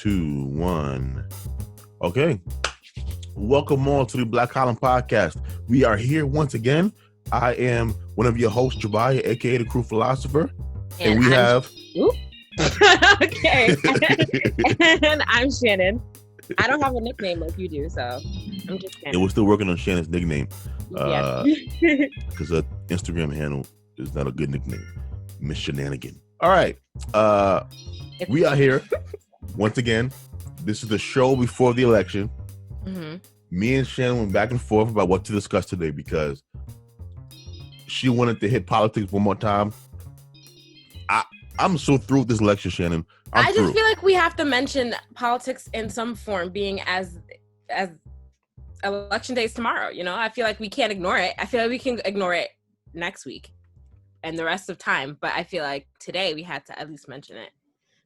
2, 1. Okay. Welcome all to the Black Column Podcast. We are here once again. I am one of your hosts, Jabia, aka the Crew Philosopher. And we have... Okay. And I'm Shannon. I don't have a nickname like you do, so I'm just Shannon. And we're still working on Shannon's nickname. Yes. Because her Instagram handle is not a good nickname. Miss Shenanigan. All right. We are here once again. This is the show before the election. Mm-hmm. Me and Shannon went back and forth about what to discuss today because she wanted to hit politics one more time. I'm so through with this election, Shannon. I just feel like we have to mention politics in some form, being as election day is tomorrow. You know, I feel like we can't ignore it. I feel like we can ignore it next week and the rest of time, but I feel like today we had to at least mention it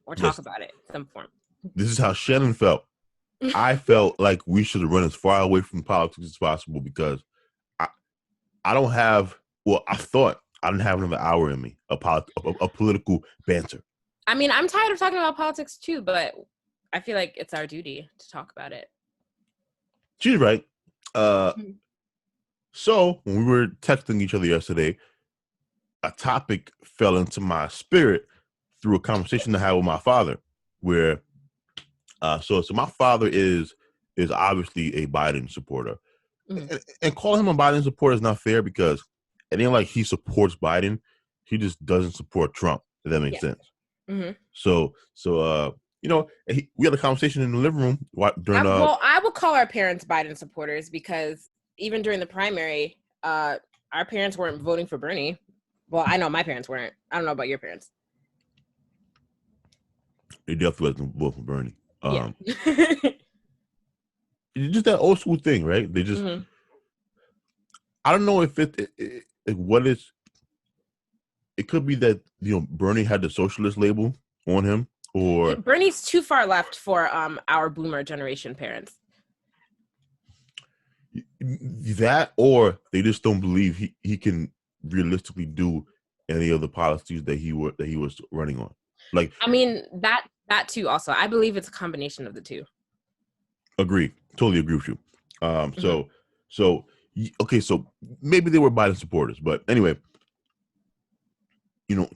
or talk about it in some form. This is how Shannon felt. I felt like we should run as far away from politics as possible because I don't have. Well, I thought I didn't have another hour in me of political banter. I mean, I'm tired of talking about politics too, but I feel like it's our duty to talk about it. She's right. So when we were texting each other yesterday, a topic fell into my spirit through a conversation I had with my father, where so my father is obviously a Biden supporter, and calling him a Biden supporter is not fair because it ain't like he supports Biden. He just doesn't support Trump, if that makes sense. Mm-hmm. So we had a conversation in the living room during. I will call our parents Biden supporters because even during the primary, our parents weren't voting for Bernie. Well, I know my parents weren't. I don't know about your parents. They definitely wasn't voting for Bernie. Yeah. It's just that old school thing, right? They just. Mm-hmm. I don't know if what is. It could be that Bernie had the socialist label on him, or Bernie's too far left for our boomer generation parents. That, or they just don't believe he can realistically do any of the policies that he was running on. Like, I mean that too. Also, I believe it's a combination of the two. Agree. Totally agree with you. So maybe they were Biden supporters, but anyway.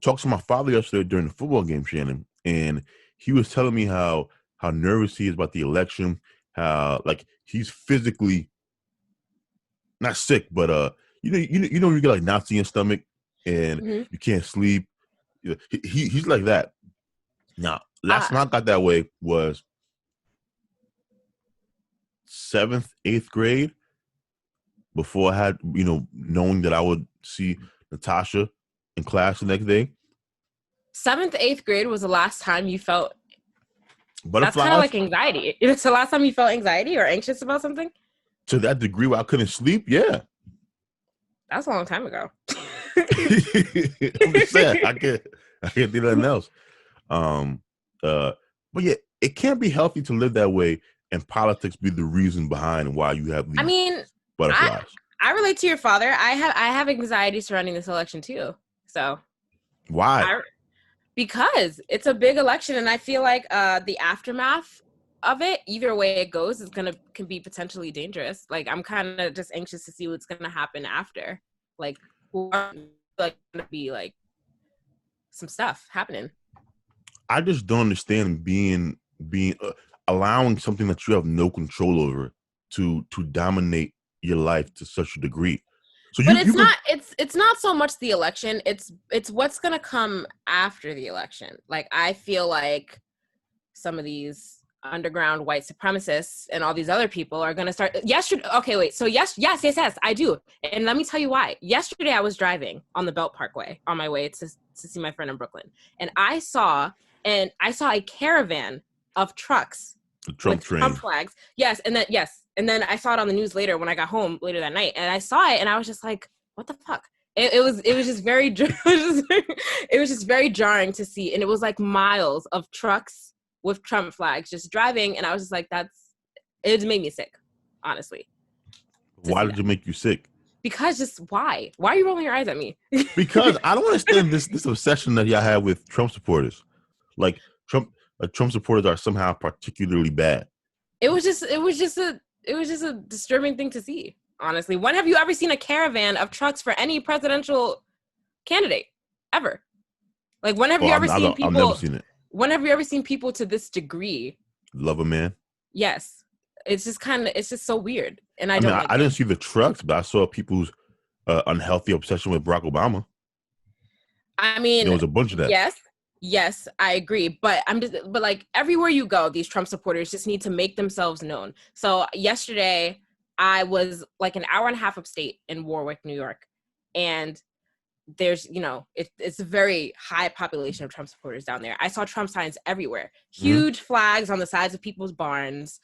Talked to my father yesterday during the football game, Shannon, and he was telling me how nervous he is about the election, how like he's physically not sick, but you get like knots in your stomach and you can't sleep. He's like that. Now, last time I got that way was 7th, 8th grade. Before I had knowing that I would see Natasha in class the next day. 7th, 8th grade was the last time you felt butterflies? That's kind of like anxiety. It's the last time you felt anxiety or anxious about something? To that degree where I couldn't sleep? Yeah. That's a long time ago. I'm just saying, I can't do nothing else. But yeah, it can't be healthy to live that way and politics be the reason behind why you have these butterflies. I relate to your father. I have anxiety surrounding this election too. So why? Because it's a big election, and I feel like the aftermath of it, either way it goes, can be potentially dangerous. Like I'm kind of just anxious to see what's gonna happen after. Like, gonna be like some stuff happening. I just don't understand being allowing something that you have no control over to dominate your life to such a degree. So it's not so much the election, it's what's going to come after the election. Like I feel like some of these underground white supremacists and all these other people are going to start yesterday. Okay, wait. So yes, I do. And let me tell you why. Yesterday I was driving on the Belt Parkway on my way to see my friend in Brooklyn. And I saw a caravan of trucks with Trump flags. Yes. And then I saw it on the news later when I got home later that night, and I saw it, and I was just like, "What the fuck?" It was just very it was just very jarring to see, and it was like miles of trucks with Trump flags just driving, and I was just like, it made me sick, honestly. Why did it make you sick? Because just why? Why are you rolling your eyes at me? Because I don't understand this obsession that y'all have with Trump supporters, like Trump. like Trump supporters are somehow particularly bad. It was just a disturbing thing to see. Honestly, when have you ever seen a caravan of trucks for any presidential candidate ever? Like, when have you ever seen people? I've never seen it. When have you ever seen people to this degree? Love a man. Yes, it's just so weird, and I didn't see the trucks, but I saw people's unhealthy obsession with Barack Obama. I mean, there was a bunch of that. Yes, I agree. But like everywhere you go, these Trump supporters just need to make themselves known. So yesterday, I was like an hour and a half upstate in Warwick, New York, and there's, it's a very high population of Trump supporters down there. I saw Trump signs everywhere, huge flags on the sides of people's barns.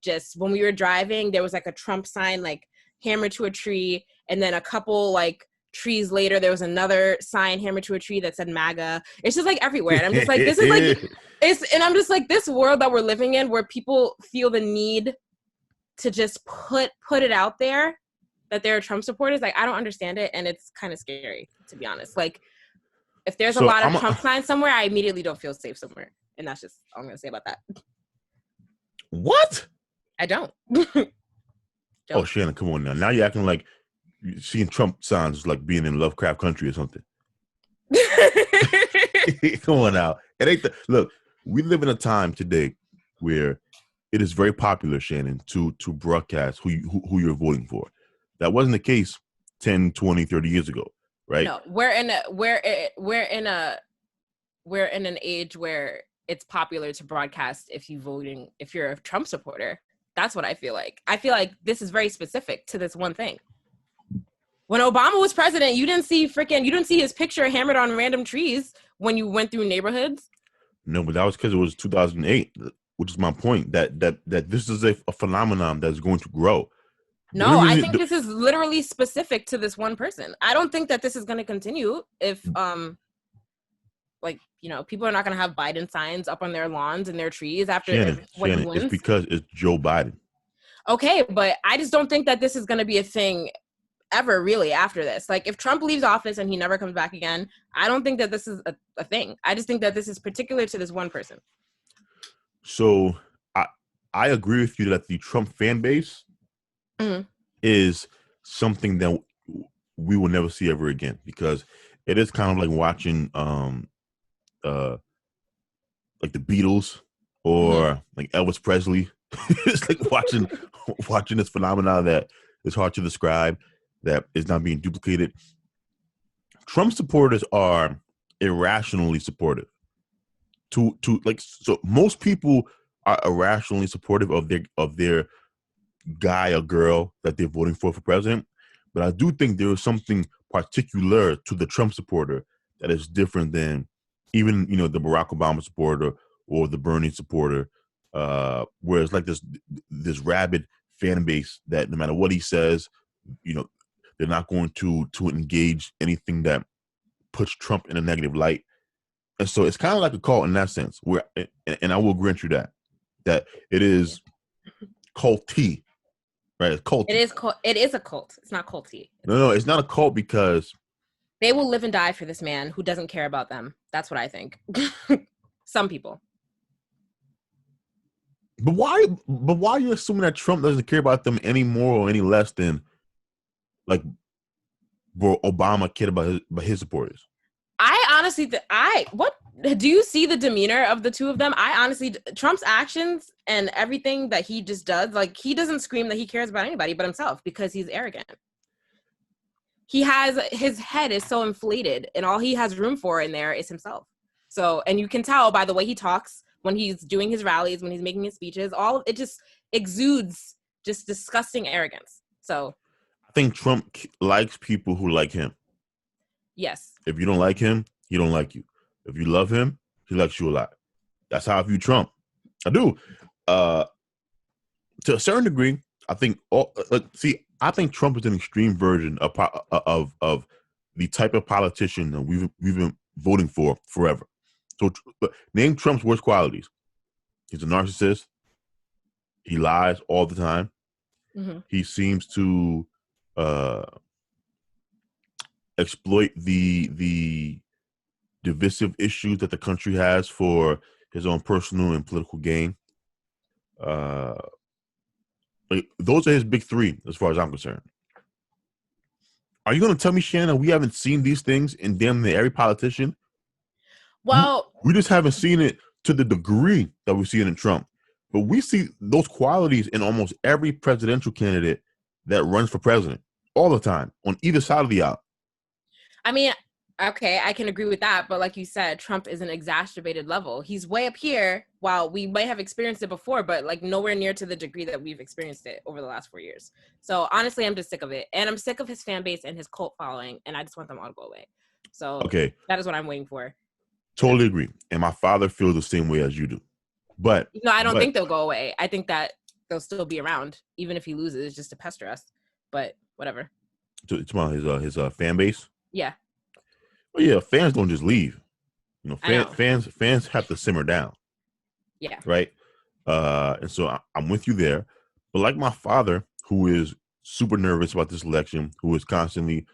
Just when we were driving, there was like a Trump sign, like hammered to a tree, and then a couple like trees later, there was another sign hammered to a tree that said MAGA. It's just like everywhere, and I'm just like, this is like, and I'm just like, this world that we're living in, where people feel the need to just put it out there that there are Trump supporters. Like, I don't understand it, and it's kind of scary, to be honest. Like, if there's a lot of Trump signs somewhere, I immediately don't feel safe somewhere, and that's just all I'm gonna say about that. What? I don't. Oh, Shannon, come on now. Now you're acting like seeing Trump signs is like being in Lovecraft Country or something. Come on now. It ain't look. We live in a time today where it is very popular, Shannon, to broadcast who you're voting for. That wasn't the case 10, 20, 30 years ago, right? No, we're in an age where it's popular to broadcast if you're a Trump supporter. That's what I feel like. I feel like this is very specific to this one thing. When Obama was president, you didn't see his picture hammered on random trees when you went through neighborhoods. No, but that was because it was 2008, which is my point, that this is a phenomenon that's going to grow. No, I think this is literally specific to this one person. I don't think that this is going to continue if, people are not going to have Biden signs up on their lawns and their trees after Shannon, when he wins. It's because it's Joe Biden. Okay, but I just don't think that this is going to be a thing ever, really, after this. Like, if Trump leaves office and he never comes back again, I don't think that this is a thing. I just think that this is particular to this one person. So I agree with you that the Trump fan base is something that we will never see ever again, because it is kind of like watching like the Beatles or like Elvis Presley. It's like watching this phenomenon that is hard to describe, that is not being duplicated. Trump supporters are irrationally supportive. So most people are irrationally supportive of their guy or girl that they're voting for president. But I do think there is something particular to the Trump supporter that is different than even, the Barack Obama supporter or the Bernie supporter, where it's like this rabid fan base that no matter what he says, they're not going to engage anything that puts Trump in a negative light. And so it's kind of like a cult in that sense, where, and I will grant you that it is culty, right? It's culty. It is a cult. It's not culty. No, it's not a cult, because they will live and die for this man who doesn't care about them. That's what I think. Some people. But why are you assuming that Trump doesn't care about them any more or any less than like Obama cared about his supporters? I honestly, what do you see the demeanor of the two of them? I honestly, Trump's actions and everything that he just does, like, he doesn't scream that he cares about anybody but himself, because he's arrogant. His head is so inflated, and all he has room for in there is himself. So, and you can tell by the way he talks when he's doing his rallies, when he's making his speeches, it just exudes just disgusting arrogance. So I think Trump likes people who like him. Yes. If you don't like him, he don't like you. If you love him, he likes you a lot. That's how I view Trump. I do. To a certain degree, I think. I think Trump is an extreme version of the type of politician that we've been voting for forever. So, name Trump's worst qualities. He's a narcissist. He lies all the time. Mm-hmm. He seems to exploit the divisive issues that the country has for his own personal and political gain. Those are his big three, as far as I'm concerned. Are you going to tell me, Shannon, we haven't seen these things in damn near every politician? Well, we just haven't seen it to the degree that we see it in Trump. But we see those qualities in almost every presidential candidate that runs for president all the time on either side of the aisle. I mean, okay, I can agree with that. But like you said, Trump is an exacerbated level. He's way up here while we might have experienced it before, but like nowhere near to the degree that we've experienced it over the last 4 years. So honestly, I'm just sick of it. And I'm sick of his fan base and his cult following. And I just want them all to go away. So okay, that is what I'm waiting for. Totally agree. And my father feels the same way as you do. But no, I don't think they'll go away. I think that they'll still be around, even if he loses, just to pester us. But whatever. It's about his fan base. Yeah. Well, yeah, fans don't just leave. You know, fans have to simmer down. Yeah. Right. And so I'm with you there. But like my father, who is super nervous about this election, who is constantly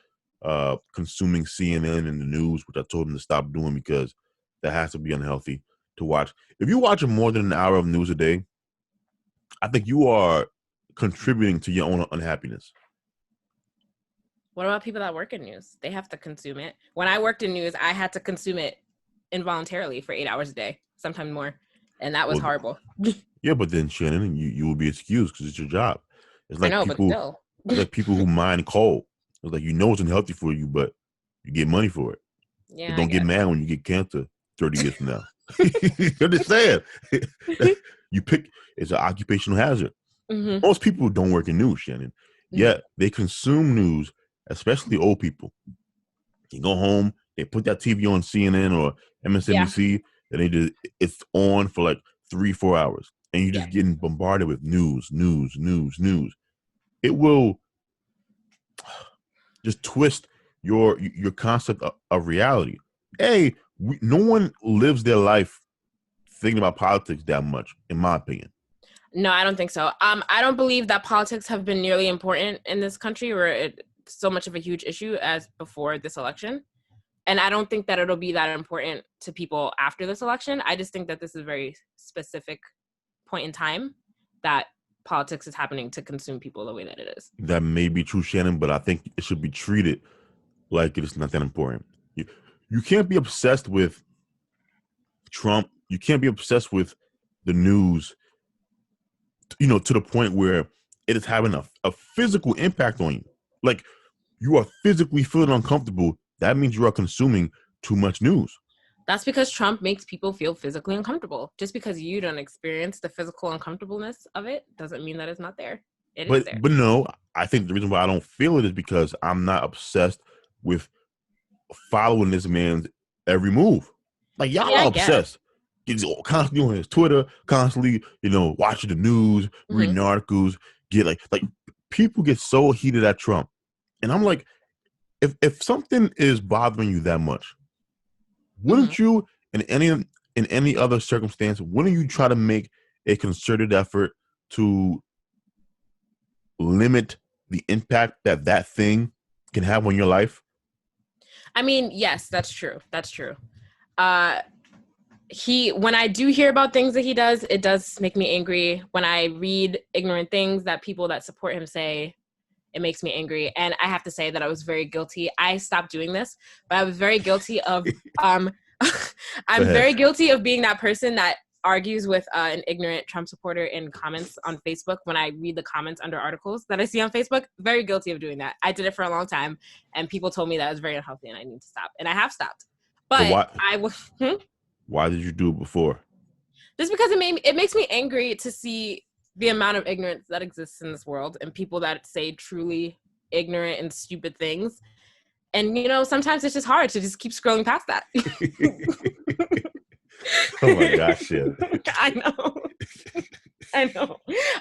consuming CNN and the news, which I told him to stop doing because that has to be unhealthy to watch. If you watch more than an hour of news a day, I think you are contributing to your own unhappiness. What about people that work in news? They have to consume it. When I worked in news, I had to consume it involuntarily for 8 hours a day, sometimes more. And that was horrible. Yeah, but then, Shannon, you will be excused because it's your job. It's like but still. It's like people who mine coal. It's like, it's unhealthy for you, but you get money for it. Yeah. But don't get mad when you get cancer 30 years from now. You understand? It's an occupational hazard. Mm-hmm. Most people don't work in news, Shannon. Yet they consume news, especially old people. You go home, they put that TV on CNN or MSNBC, and it's on for like 3-4 hours, and you're just getting bombarded with news. It will just twist your concept of reality. No one lives their life thinking about politics that much, in my opinion. No, I don't think so. I don't believe that politics have been nearly important in this country, where it's so much of a huge issue as before this election. And I don't think that it'll be that important to people after this election. I just think that this is a very specific point in time that politics is happening to consume people the way that it is. That may be true, Shannon, but I think it should be treated like it's not that important. You can't be obsessed with Trump. You can't be obsessed with the news, to the point where it is having a physical impact on you. Like, you are physically feeling uncomfortable. That means you are consuming too much news. That's because Trump makes people feel physically uncomfortable. Just because you don't experience the physical uncomfortableness of it doesn't mean that it's not there. It is there. But no, I think the reason why I don't feel it is because I'm not obsessed with following this man's every move. Like, y'all are obsessed. He's constantly on his Twitter, constantly, watching the news, reading articles, like people get so heated at Trump. And I'm like, if something is bothering you that much, wouldn't you, in any other circumstance, wouldn't you try to make a concerted effort to limit the impact that thing can have on your life? I mean, yes, that's true. That's true. When I do hear about things that he does, it does make me angry. When I read ignorant things that people that support him say, it makes me angry. And I have to say that I was very guilty. I stopped doing this, but I was very guilty of, I'm very guilty of being that person that argues with an ignorant Trump supporter in comments on Facebook. When I read the comments under articles that I see on Facebook, very guilty of doing that. I did it for a long time, and people told me that it was very unhealthy and I need to stop. And I have stopped. But why did you do it before? Just because it makes me angry to see the amount of ignorance that exists in this world and people that say truly ignorant and stupid things. And, sometimes it's just hard to just keep scrolling past that. Oh my gosh, yeah. I know.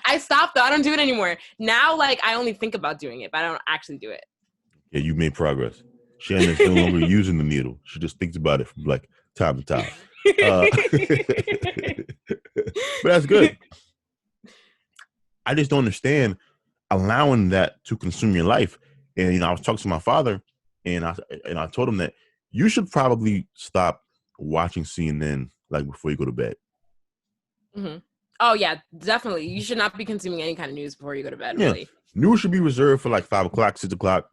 I stopped though. I don't do it anymore. Now, I only think about doing it, but I don't actually do it. Yeah, you made progress. Shannon's no longer using the needle. She just thinks about it from time to time. But that's good. I just don't understand allowing that to consume your life. And, I was talking to my father, and I told him that you should probably stop watching CNN before you go to bed. Mm-hmm. Oh yeah, definitely. You should not be consuming any kind of news before you go to bed. Yeah. Really. News should be reserved for like 5 o'clock, 6 o'clock.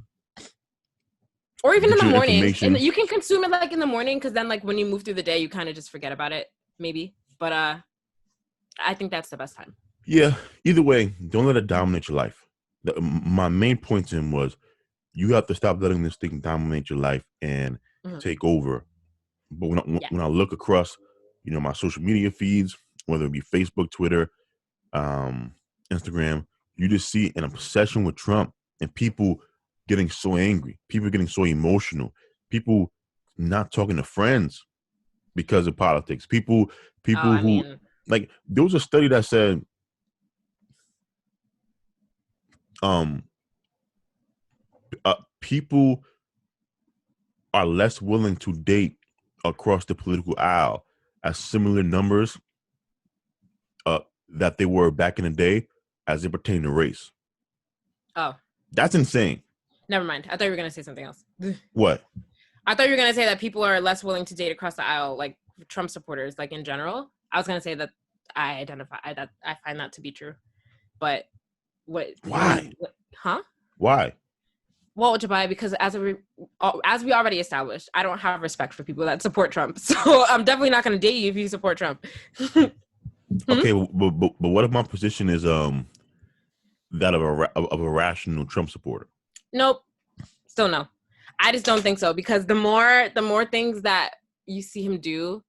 Or even in Get the your morning. information. And you can consume it like in the morning, because then like when you move through the day, you kind of just forget about it, maybe. But I think that's the best time. Yeah. Either way, don't let it dominate your life. My main point to him was you have to stop letting this thing dominate your life and take over. But when I look across, my social media feeds, whether it be Facebook, Twitter, Instagram, you just see an obsession with Trump and people getting so angry, people getting so emotional, people not talking to friends because of politics. People like, there was a study that said people are less willing to date across the political aisle at similar numbers that they were back in the day as it pertained to race. Oh. That's insane. Never mind. I thought you were going to say something else. What? I thought you were going to say that people are less willing to date across the aisle, like Trump supporters, like in general. I was going to say that I find that to be true. But why? Huh? Why? Well, Jabia, because as we already established, I don't have respect for people that support Trump. So I'm definitely not going to date you if you support Trump. Okay, but what if my position is that of a rational Trump supporter? Nope. Still no. I just don't think so, because the more things that you see him do,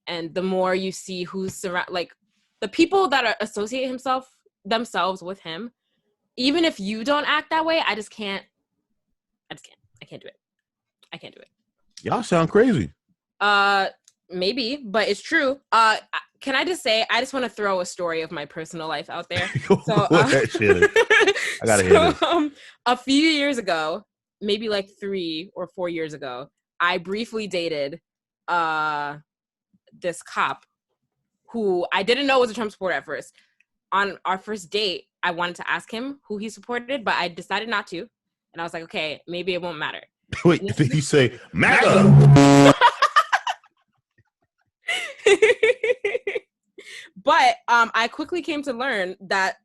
and the more you see who's like the people that associate themselves with him, even if you don't act that way, I can't do it. I can't do it. Y'all sound crazy. Maybe, but it's true. Can I just say, I just want to throw a story of my personal life out there. So, I gotta hear this. A few years ago, maybe like 3 or 4 years ago, I briefly dated this cop who I didn't know was a Trump supporter at first. On our first date, I wanted to ask him who he supported, but I decided not to. And I was like, okay, maybe it won't matter. Wait, did he say MAGA? But I quickly came to learn that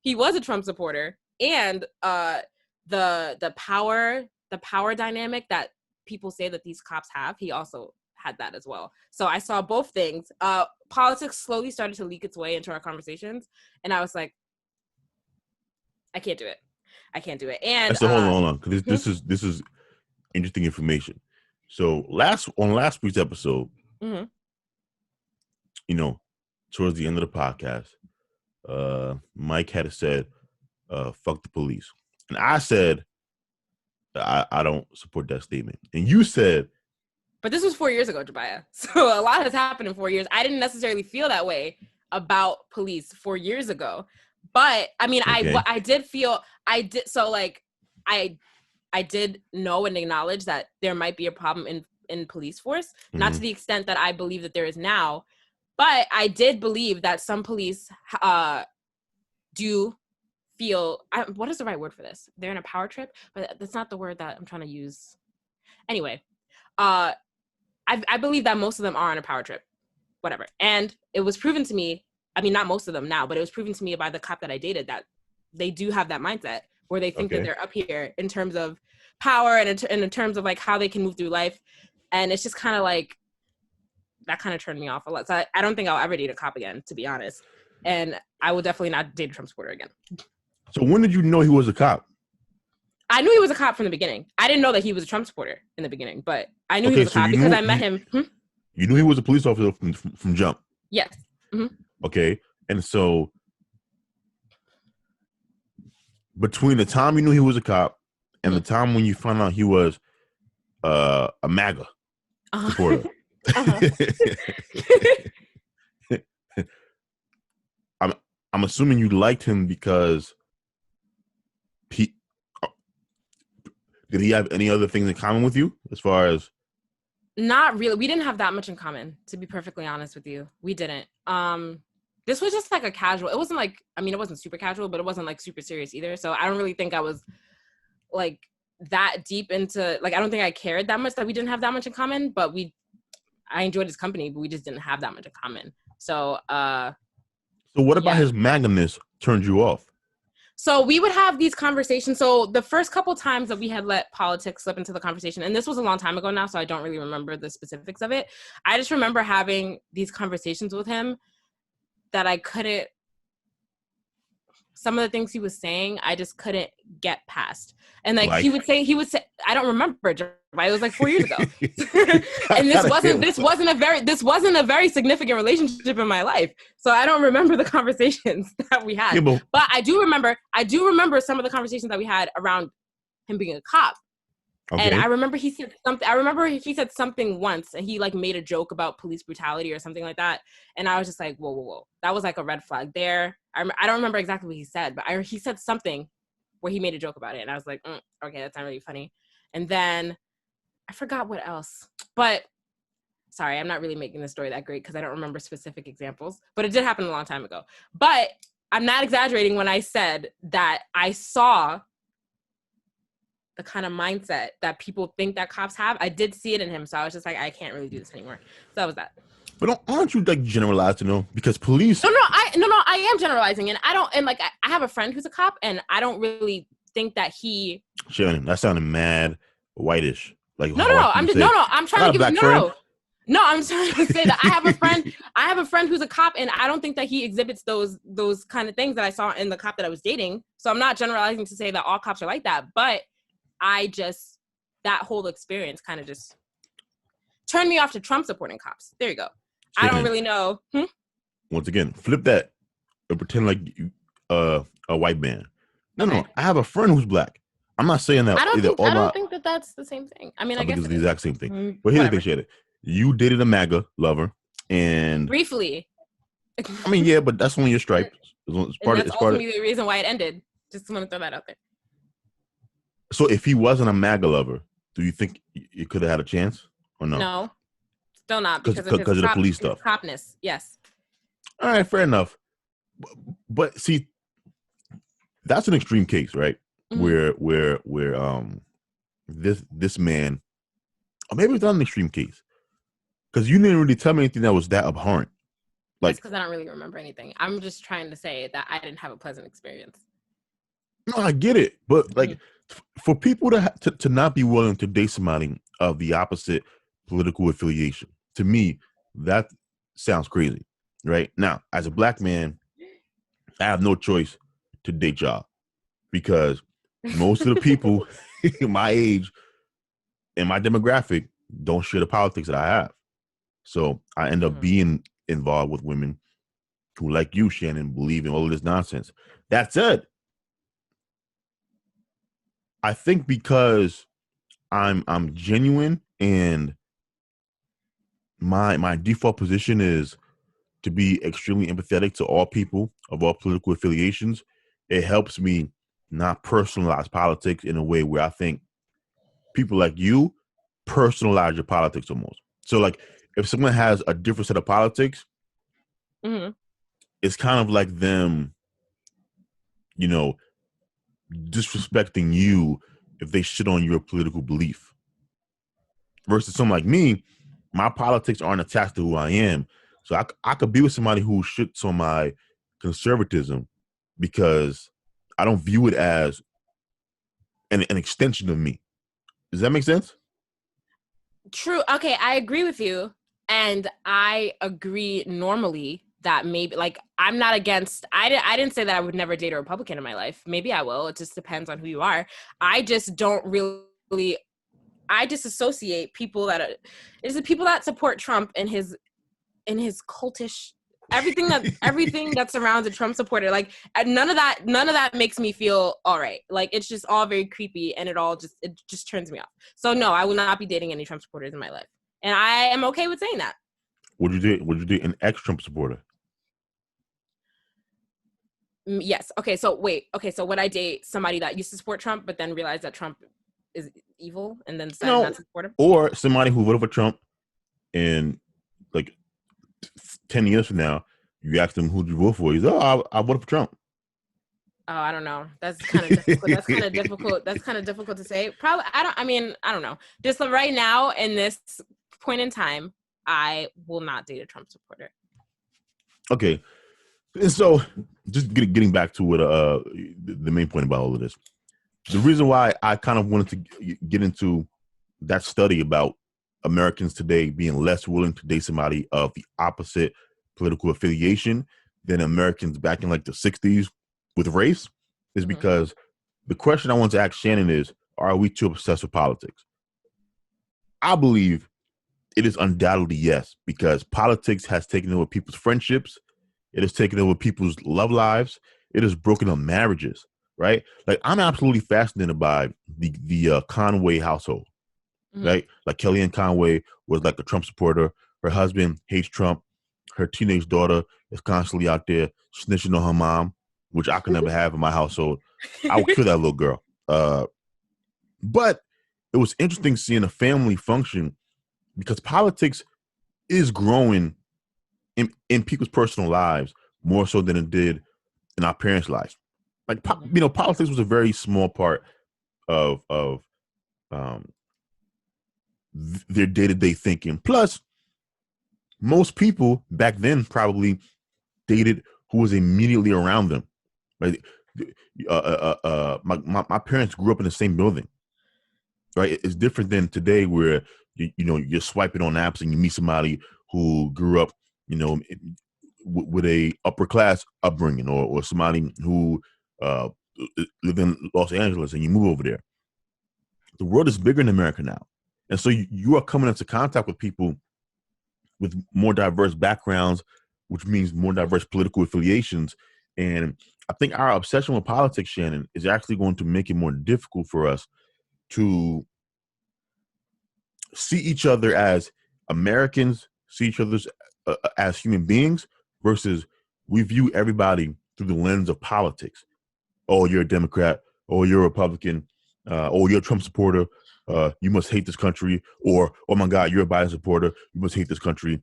he was a Trump supporter, and the power dynamic that people say that these cops have, he also had that as well. So I saw both things. Politics slowly started to leak its way into our conversations, and I was like, I can't do it. And so hold on, because this is interesting information. So on last week's episode, towards the end of the podcast, Mike had said, "Fuck the police," and I said, I don't support that statement. And you said, but this was 4 years ago, Jabia. So a lot has happened in 4 years. I didn't necessarily feel that way about police 4 years ago. But I mean, okay. I did feel, so like, I did know and acknowledge that there might be a problem in police force, not to the extent that I believe that there is now, but I did believe that some police do feel, what is the right word for this? They're in a power trip, but that's not the word that I'm trying to use. Anyway, I believe that most of them are on a power trip, whatever. And it was proven to me, I mean, not most of them now, but it was proven to me by the cop that I dated that they do have that mindset where they think that they're up here in terms of power and in terms of like how they can move through life. And it's just kind of like, that kind of turned me off a lot. So I don't think I'll ever date a cop again, to be honest. And I will definitely not date a Trump supporter again. So when did you know he was a cop? I knew he was a cop from the beginning. I didn't know that he was a Trump supporter in the beginning, but I knew he was a cop because I met him. You knew he was a police officer from jump? Yes. Mm-hmm. Okay. And so between the time you knew he was a cop and the time when you found out he was a MAGA supporter, I'm assuming you liked him because did he have any other things in common with you as far as? Not really. We didn't have that much in common, to be perfectly honest with you. We didn't. This was just like a casual. It wasn't like, I mean, it wasn't super casual, but it wasn't like super serious either. So I don't really think I was like that deep into, like, I don't think I cared that much that we didn't have that much in common, but I enjoyed his company, but we just didn't have that much in common. So, So what about his MAGA-ness turned you off? So we would have these conversations. So the first couple times that we had let politics slip into the conversation, and this was a long time ago now, so I don't really remember the specifics of it. I just remember having these conversations with him that I couldn't, some of the things he was saying, I just couldn't get past. And like he would say, I don't remember it. It was like 4 years ago. And this wasn't a very significant relationship in my life. So I don't remember the conversations that we had. Yeah, but I do remember some of the conversations that we had around him being a cop. Okay. And I remember he said something once, and he like made a joke about police brutality or something like that. And I was just like, whoa. That was like a red flag there. I don't remember exactly what he said, but he said something where he made a joke about it. And I was like, okay, that's not really funny. And then I forgot what else, but sorry, I'm not really making the story that great because I don't remember specific examples, but it did happen a long time ago. But I'm not exaggerating when I said that I saw the kind of mindset that people think that cops have. I did see it in him. So I was just like, I can't really do this anymore. So that was that. But aren't you like generalizing though? Because police. No, I am generalizing. And I have a friend who's a cop, and I don't really think that he. Shannon, that sounded mad whitish. Like I'm trying to give you No, I'm trying to say that I have a friend who's a cop, and I don't think that he exhibits those kind of things that I saw in the cop that I was dating. So I'm not generalizing to say that all cops are like that, but that whole experience kind of just turned me off to Trump supporting cops. There you go. Shannon, I don't really know. Once again, flip that and pretend like you, a white man. No, I have a friend who's black. I'm not saying that. I don't think that that's the same thing. I mean, I guess it's the exact same thing. But here's the thing, Shannon. You dated a MAGA lover, and briefly. I mean, yeah, but that's only your stripe. It's ultimately the reason why it ended. Just want to throw that out there. So if he wasn't a MAGA lover, do you think you could have had a chance or no? No, still not because of the police stuff. Copness, yes. All right, fair enough. But see, that's an extreme case, right? Mm-hmm. Where this man, or maybe it's not an extreme case, because you didn't really tell me anything that was that abhorrent. Like, that's because I don't really remember anything. I'm just trying to say that I didn't have a pleasant experience. No, I get it, but like. Mm-hmm. For people to not be willing to date somebody of the opposite political affiliation, to me, that sounds crazy, right? Now, as a black man, I have no choice to date y'all because most of the people my age and my demographic don't share the politics that I have. So I end up being involved with women who, like you, Shannon, believe in all of this nonsense. That said, I think because I'm genuine and my default position is to be extremely empathetic to all people of all political affiliations, it helps me not personalize politics in a way where I think people like you personalize your politics almost. So like if someone has a different set of politics, it's kind of like them, disrespecting you if they shit on your political belief. Versus someone like me, my politics aren't attached to who I am. So I could be with somebody who shits on my conservatism because I don't view it as an extension of me. Does that make sense? True. Okay, I agree with you. And I agree normally that maybe, like, I'm not against, I didn't say that I would never date a Republican in my life. Maybe I will. It just depends on who you are. I just don't really, I disassociate people it's the people that support Trump and his cultish, everything that surrounds a Trump supporter. Like none of that makes me feel all right. Like it's just all very creepy and it just turns me off. So no, I will not be dating any Trump supporters in my life. And I am okay with saying that. Would you date an ex-Trump supporter? Yes. Okay. So wait. Okay. So would I date somebody that used to support Trump, but then realized that Trump is evil and then decided not to support him? Or somebody who voted for Trump and like 10 years from now, you ask them who'd you vote for? He's I voted for Trump. Oh, I don't know. That's kind of difficult. That's kind of difficult to say. Probably. I don't know. Just right now in this point in time, I will not date a Trump supporter. Okay, and so just getting back to what the main point about all of this. The reason why I kind of wanted to get into that study about Americans today being less willing to date somebody of the opposite political affiliation than Americans back in like the 60s with race is because the question I want to ask Shannon is, are we too obsessed with politics? I believe it is undoubtedly yes, because politics has taken over people's friendships. It has taken over people's love lives. It has broken up marriages, right? Like, I'm absolutely fascinated by the Conway household, right? Like, Kellyanne Conway was like a Trump supporter. Her husband hates Trump. Her teenage daughter is constantly out there snitching on her mom, which I could never have in my household. I would kill that little girl. But it was interesting seeing a family function because politics is growing in people's personal lives more so than it did in our parents' lives. Like, politics was a very small part of their day-to-day thinking. Plus, most people back then probably dated who was immediately around them. Right? My parents grew up in the same building. Right? It's different than today where you're swiping on apps and you meet somebody who grew up, with a upper class upbringing, or somebody who lived in Los Angeles and you move over there. The world is bigger in America now. And so you are coming into contact with people with more diverse backgrounds, which means more diverse political affiliations. And I think our obsession with politics, Shannon, is actually going to make it more difficult for us to see each other as Americans, see each other as human beings, versus we view everybody through the lens of politics. Oh, you're a Democrat. Oh, you're a Republican. Oh, you're a Trump supporter. You must hate this country. Or, oh my God, you're a Biden supporter. You must hate this country.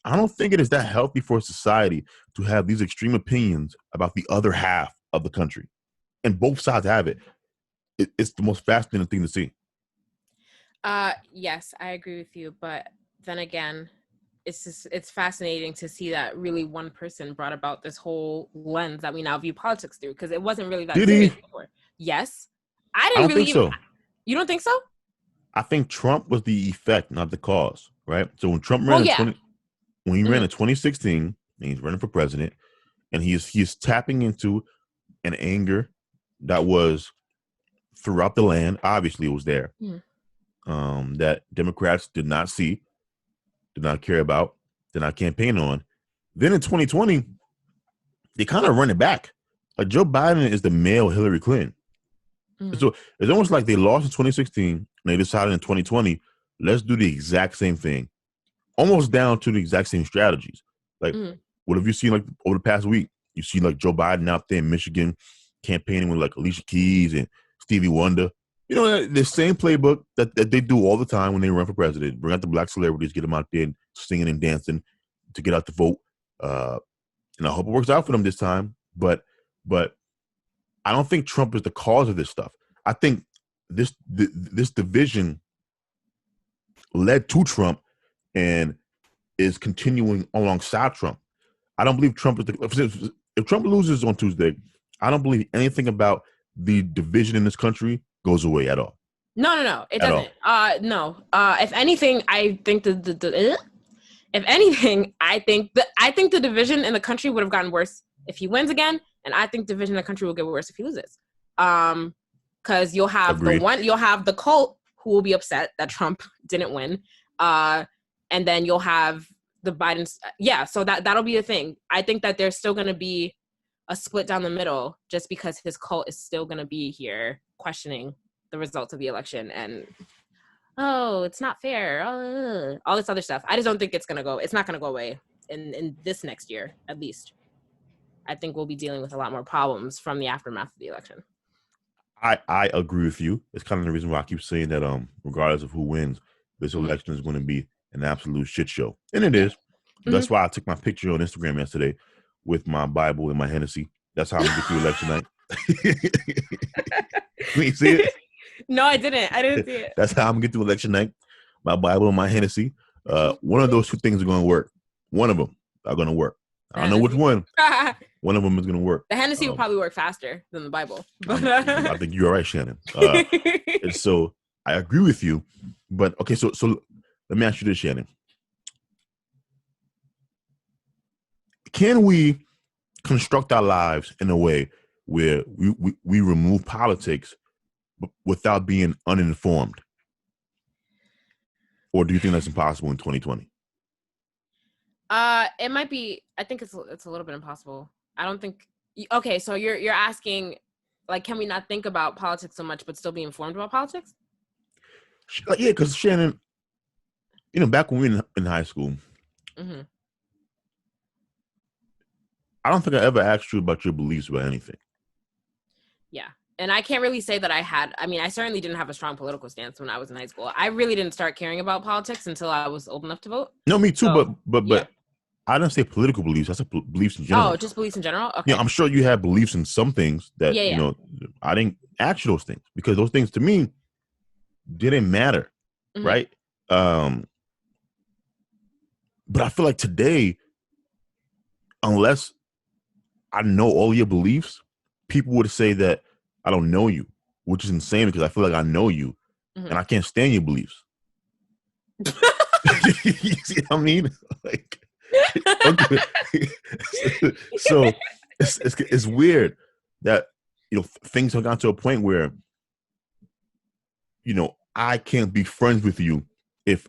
I don't think it is that healthy for society to have these extreme opinions about the other half of the country. And both sides have it. It's the most fascinating thing to see. Yes, I agree with you. But then again, it's fascinating to see that really one person brought about this whole lens that we now view politics through, because it wasn't really that serious before. Yes. I don't think so. You don't think so? I think Trump was the effect, not the cause, right? So when Trump ran when he ran in 2016, and he's running for president, and he's tapping into an anger that was throughout the land. Obviously, it was there. That Democrats did not see, did not care about, did not campaign on. Then in 2020, they kind of run it back. Like, Joe Biden is the male Hillary Clinton. So it's almost like they lost in 2016 and they decided in 2020, let's do the exact same thing, almost down to the exact same strategies. Like, what have you seen like over the past week? You see like Joe Biden out there in Michigan campaigning with like Alicia Keys and Stevie Wonder. The same playbook that they do all the time when they run for president. Bring out the black celebrities, get them out there singing and dancing to get out the vote. And I hope it works out for them this time. But I don't think Trump is the cause of this stuff. I think this division led to Trump and is continuing alongside Trump. I don't believe Trump is if Trump loses on Tuesday, I don't believe anything about the division in this country goes away at all. No, it doesn't. No. If anything, I think if anything, I think the division in the country would have gotten worse if he wins again, and I think division in the country will get worse if he loses. Because you'll have the cult who will be upset that Trump didn't win, and then you'll have the Bidens. Yeah, so that'll be the thing. I think that there's still going to be a split down the middle, just because his cult is still going to be here questioning the results of the election and it's not fair, all this other stuff. I just don't think it's not going to go away in this next year, at least. I think we'll be dealing with a lot more problems from the aftermath of the election. I agree with you. It's kind of the reason why I keep saying that regardless of who wins, this election is going to be an absolute shit show. And it is. That's why I took my picture on Instagram yesterday with my Bible and my Hennessy. That's how I'm going to get through election night. You see it? No, I didn't. I didn't see it. That's how I'm going to get through election night. My Bible and my Hennessy. One of those two things are going to work. One of them are going to work. I don't know which one. One of them is going to work. The Hennessy would probably work faster than the Bible. I think you're right, Shannon. And so I agree with you. But okay, so let me ask you this, Shannon. Can we construct our lives in a way where we remove politics without being uninformed? Or do you think that's impossible in 2020? It might be. I think it's a little bit impossible. I don't think. Okay, so you're asking, like, can we not think about politics so much but still be informed about politics? Yeah, because Shannon, back when we were in high school, mm-hmm. I don't think I ever asked you about your beliefs about anything. Yeah. And I can't really say that I certainly didn't have a strong political stance when I was in high school. I really didn't start caring about politics until I was old enough to vote. No, me too, so, but I didn't say political beliefs. I said beliefs in general. Oh, just beliefs in general? Okay. I'm sure you have beliefs in some things that, I didn't ask you those things because those things to me didn't matter, mm-hmm. right? But I feel like today, unless I know all your beliefs, people would say that I don't know you, which is insane because I feel like I know you, mm-hmm. and I can't stand your beliefs. You see what I mean? Like, okay. So it's weird that things have gotten to a point where I can't be friends with you if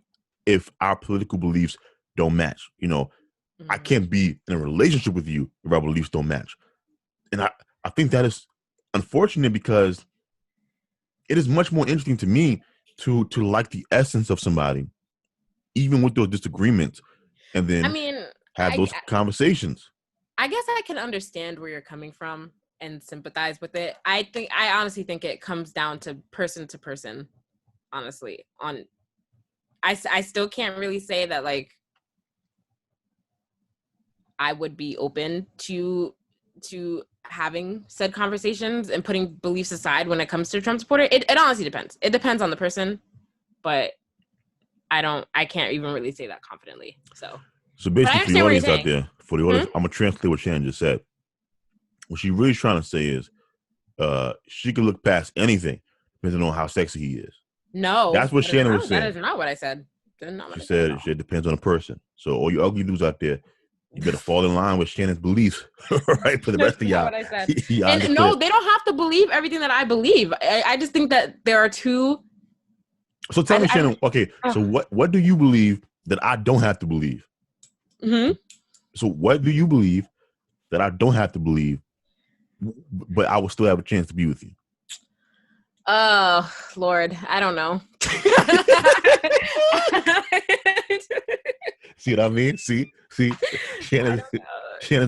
our political beliefs don't match. Mm-hmm. I can't be in a relationship with you if our beliefs don't match, and I think that is unfortunate because it is much more interesting to me to like the essence of somebody, even with those disagreements, and then have those conversations. I guess I can understand where you're coming from and sympathize with it. I honestly think it comes down to person, honestly. I still can't really say that, like, I would be open to having said conversations and putting beliefs aside when it comes to a Trump supporter. It honestly depends. It depends on the person, but I can't even really say that confidently. So basically for the audience out there, I'm gonna translate what Shannon just said. What she's really trying to say is she can look past anything depending on how sexy he is. No. That's what Shannon was saying. That is not what I said. She said it depends on the person. So all you ugly dudes out there, you better fall in line with Shannon's beliefs, right? For the rest of y'all. What I said. And no, they don't have to believe everything that I believe. I just think that there are two. So tell me, Shannon. Okay, so what do you believe that I don't have to believe? Mm-hmm. So what do you believe that I don't have to believe, but I will still have a chance to be with you? Oh, Lord, I don't know. See what I mean? See, Shannon's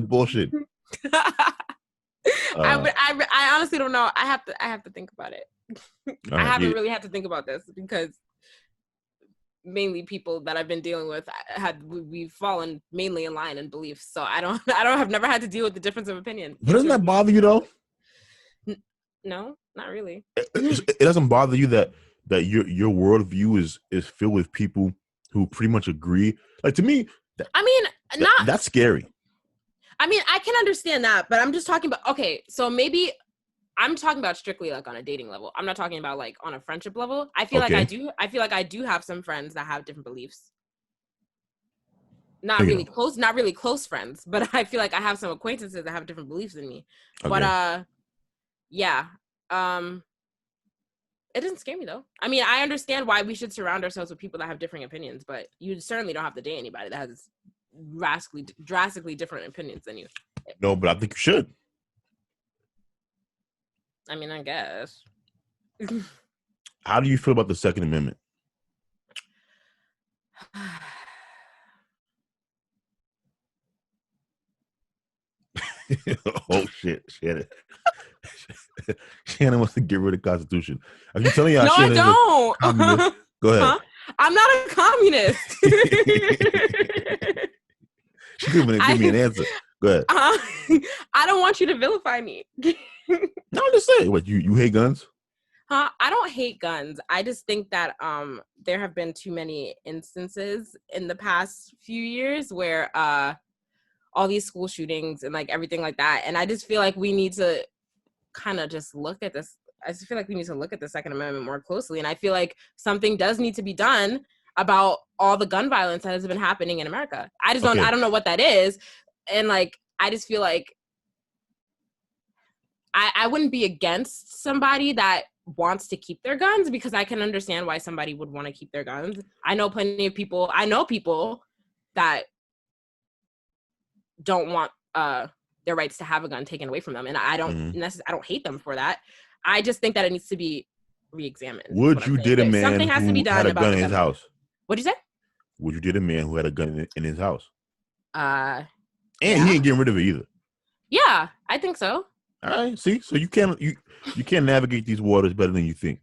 bullshit. I honestly don't know. I have to think about it. I haven't really had to think about this because mainly people that I've been dealing with we've fallen mainly in line in beliefs. So I have never had to deal with the difference of opinion. But doesn't that bother you though? No, not really. It doesn't bother you that your worldview is filled with people who pretty much agree. Like, to me, that's scary. I mean, I can understand that, but I'm just talking about, okay, so maybe I'm talking about strictly like on a dating level. I'm not talking about like on a friendship level. I feel like I do have some friends that have different beliefs. Not really close friends, but I feel like I have some acquaintances that have different beliefs than me. Okay. But yeah. It doesn't scare me though. I mean, I understand why we should surround ourselves with people that have differing opinions, but you certainly don't have to date anybody that has drastically different opinions than you. No, but I think you should. I mean, I guess. How do you feel about the Second Amendment? Oh shit, Shannon. Shannon wants to get rid of the Constitution. I'm just telling you. No, Shannon, I don't. Go ahead. Huh? I'm not a communist. She couldn't even give me an answer. Go ahead. I don't want you to vilify me. No, I'm just saying. What, you hate guns? I don't hate guns. I just think that there have been too many instances in the past few years where all these school shootings and like everything like that. And I just feel like we need to kind of just look at this. I just feel like we need to look at the Second Amendment more closely. And I feel like something does need to be done about all the gun violence that has been happening in America. I don't know what that is. And like, I just feel like I wouldn't be against somebody that wants to keep their guns, because I can understand why somebody would want to keep their guns. I know people that don't want their rights to have a gun taken away from them, and I don't I don't hate them for that. I just think that it needs to be re-examined. Would you date a man something has to be who done had a about gun in his house? What'd you say? Would you date a man who had a gun in his house? And he ain't getting rid of it either. Yeah, I think so. All right, see, so you can't navigate these waters better than you think.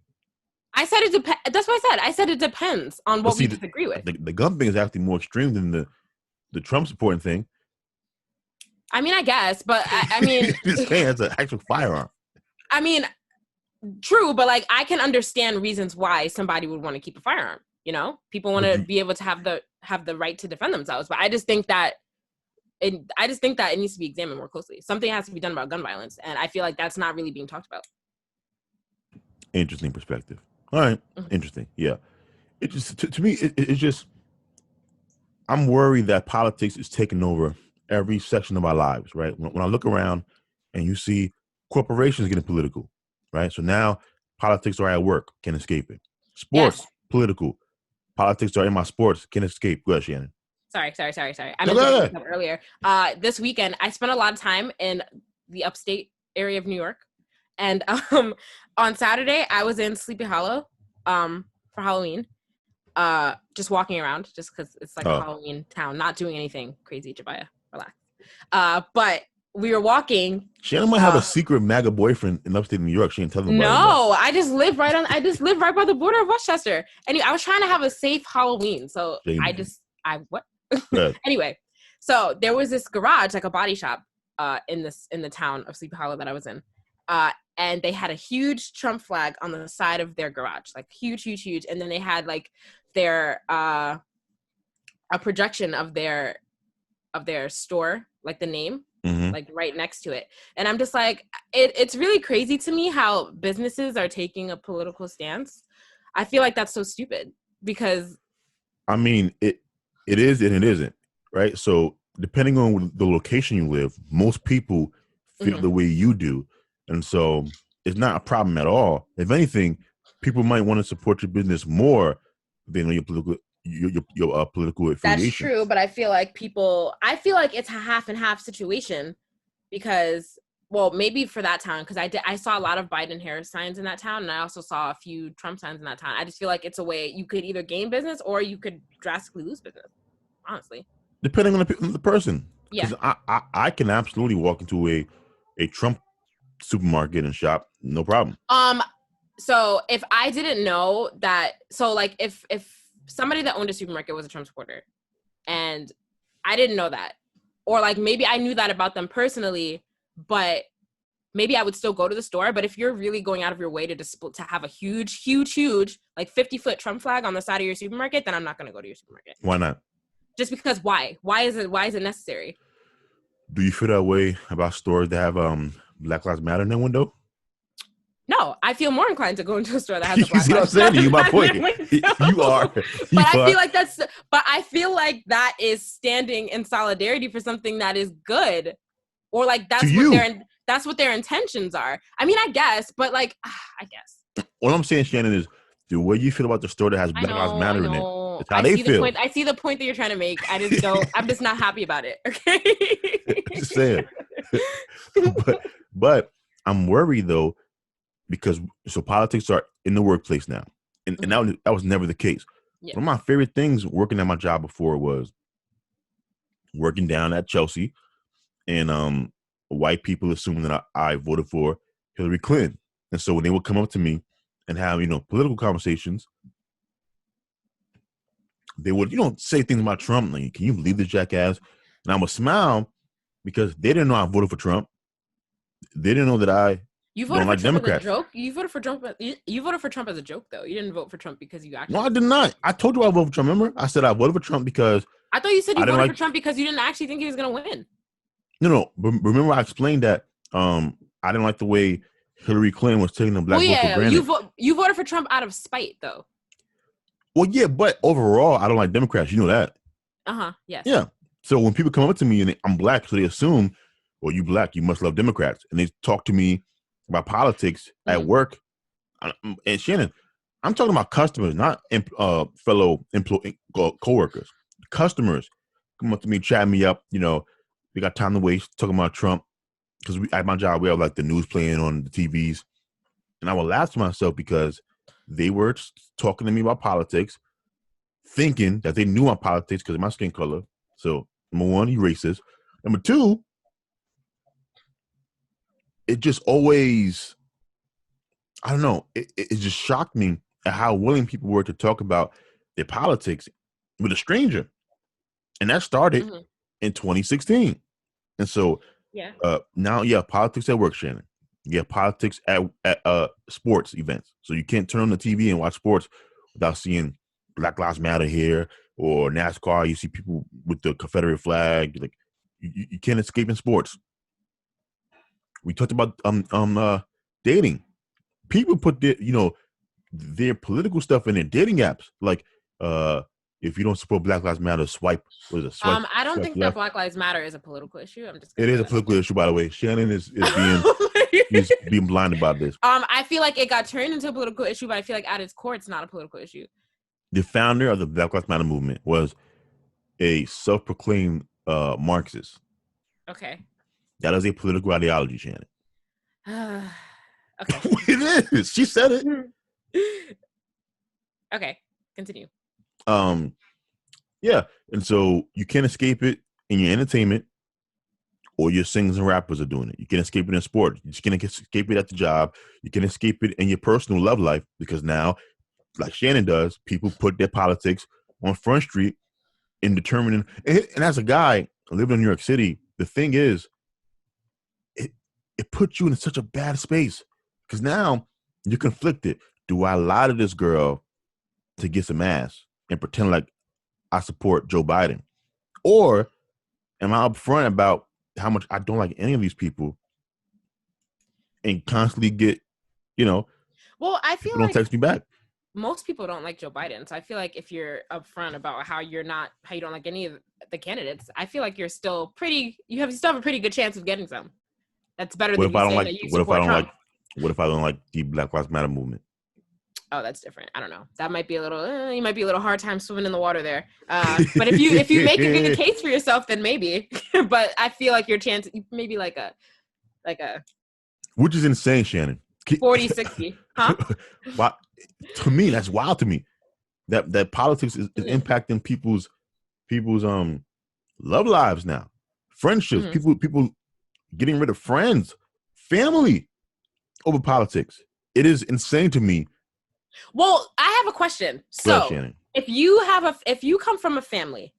I said it depends. That's what I said. I said it depends on what we disagree with. The gun thing is actually more extreme than the Trump supporting thing. I mean, I guess, but I mean, this man has an actual firearm. I mean, true, but like I can understand reasons why somebody would want to keep a firearm. You know, people want to be able to have the right to defend themselves. But I just think that it needs to be examined more closely. Something has to be done about gun violence, and I feel like that's not really being talked about. Interesting perspective. All right, interesting. Yeah, it just to me, it's just I'm worried that politics is taking over every section of our lives. Right, when I look around and you see corporations getting political, right? So now politics are at work, can't escape it. Sports, political. Politics are in my sports, can't escape. Go ahead, Shannon. Sorry. I meant to bring this up earlier. This weekend, I spent a lot of time in the upstate area of New York. And on Saturday, I was in Sleepy Hollow for Halloween, just walking around, just because it's like a Halloween town, not doing anything crazy, Jabia. Relax. But we were walking. Shannon might have a secret MAGA boyfriend in upstate New York. She ain't telling me. No, I just live right by the border of Westchester. Anyway, I was trying to have a safe Halloween, so Anyway, so there was this garage, like a body shop, in the town of Sleepy Hollow that I was in, and they had a huge Trump flag on the side of their garage, like huge, and then they had like their a projection of their store, like the name. Like right next to it. And I'm just like, it's really crazy to me how businesses are taking a political stance. I feel like that's so stupid because I mean, it is and it isn't, right? So depending on the location you live, most people feel the way you do. And so it's not a problem at all. If anything, people might want to support your business more than your political political affiliation. That's true, but I feel like it's a half and half situation because, well, maybe for that town, because I saw a lot of Biden-Harris signs in that town, and I also saw a few Trump signs in that town. I just feel like it's a way you could either gain business or you could drastically lose business, honestly. Depending on the person. Yeah. Because I can absolutely walk into a Trump supermarket and shop, no problem. So if I didn't know that, so like if somebody that owned a supermarket was a Trump supporter and I didn't know that, or like maybe I knew that about them personally, but maybe I would still go to the store. But if you're really going out of your way to have a huge like 50-foot Trump flag on the side of your supermarket, then I'm not going to go to your supermarket. Why not? Just because why is it necessary? Do you feel that way about stores that have Black Lives Matter in their window? No, I feel more inclined to go into a store that has a Black See what I'm saying to you? My point. You are. But I feel like that is standing in solidarity for something that is good, or like that's what their intentions are. I mean, I guess, but like, I guess. What I'm saying, Shannon, is the way you feel about the store that has Black Lives Matter in it. It's how they feel. I see the point that you're trying to make. I just don't. I'm just not happy about it. Okay. Just saying. but I'm worried though. Because so politics are in the workplace now, and that was never the case. Yeah. One of my favorite things working at my job before was working down at Chelsea, and white people assuming that I voted for Hillary Clinton, and so when they would come up to me and have political conversations, they would say things about Trump, like, "Can you believe this jackass?" And I would smile because they didn't know I voted for Trump. They didn't know that I. You voted for Trump as a joke? You voted for Trump. You voted for Trump as a joke, though. You didn't vote for Trump because you actually. No, I did not. I told you I voted for Trump. Remember, I said I voted for Trump because. I thought you said you voted for Trump because you didn't actually think he was going to win. No. Remember, I explained that I didn't like the way Hillary Clinton was taking the black vote for granted. You voted for Trump out of spite, though. Well, yeah, but overall, I don't like Democrats. You know that. Yes. Yeah. So when people come up to me and I'm black, so they assume, well, you black, you must love Democrats, and they talk to me about politics at work. And Shannon, I'm talking about customers, not fellow coworkers. Customers come up to me, chat me up. They got time to waste talking about Trump because at my job we have like the news playing on the TVs, and I would laugh to myself because they were talking to me about politics, thinking that they knew my politics because of my skin color. So number one, you racist. Number two, it just always, I don't know, it just shocked me at how willing people were to talk about their politics with a stranger. And that started in 2016. And so now you have politics at work, Shannon. You have politics at sports events. So you can't turn on the TV and watch sports without seeing Black Lives Matter here or NASCAR. You see people with the Confederate flag. Like you can't escape in sports. We talked about dating. People put their political stuff in their dating apps. Like if you don't support Black Lives Matter, swipe. What is it? Swipe. I don't think left. that Black Lives Matter is a political issue. I'm just. It is a political issue, by the way. Shannon is being blind about this. I feel like it got turned into a political issue, but I feel like at its core, it's not a political issue. The founder of the Black Lives Matter movement was a self-proclaimed Marxist. Okay. That is a political ideology, Shannon. Okay. It is. She said it. Okay. Continue. Yeah. And so you can't escape it in your entertainment, or your singers and rappers are doing it. You can't escape it in sport. You just can't escape it at the job. You can escape it in your personal love life because now, like Shannon does, people put their politics on Front Street in determining. And as a guy living in New York City, the thing is, it puts you in such a bad space because now you're conflicted. Do I lie to this girl to get some ass and pretend like I support Joe Biden? Or am I upfront about how much I don't like any of these people and constantly get, well, I feel people don't text me back. Most people don't like Joe Biden. So I feel like if you're upfront about how you don't like any of the candidates, I feel like you're still you still have a pretty good chance of getting some. That's better than you saying that you support Trump. What if I don't like the Black Lives Matter movement? Oh, that's different. I don't know. That might be a little. You might be a little hard time swimming in the water there. But if you make a good case for yourself, then maybe. But I feel like your chance, maybe like a. Which is insane, Shannon. 40-60, huh? To me, that's wild to me. That politics is impacting people's love lives now, friendships. People getting rid of friends, family over politics. It is insane to me. Well, I have a question. So, if you come from a family,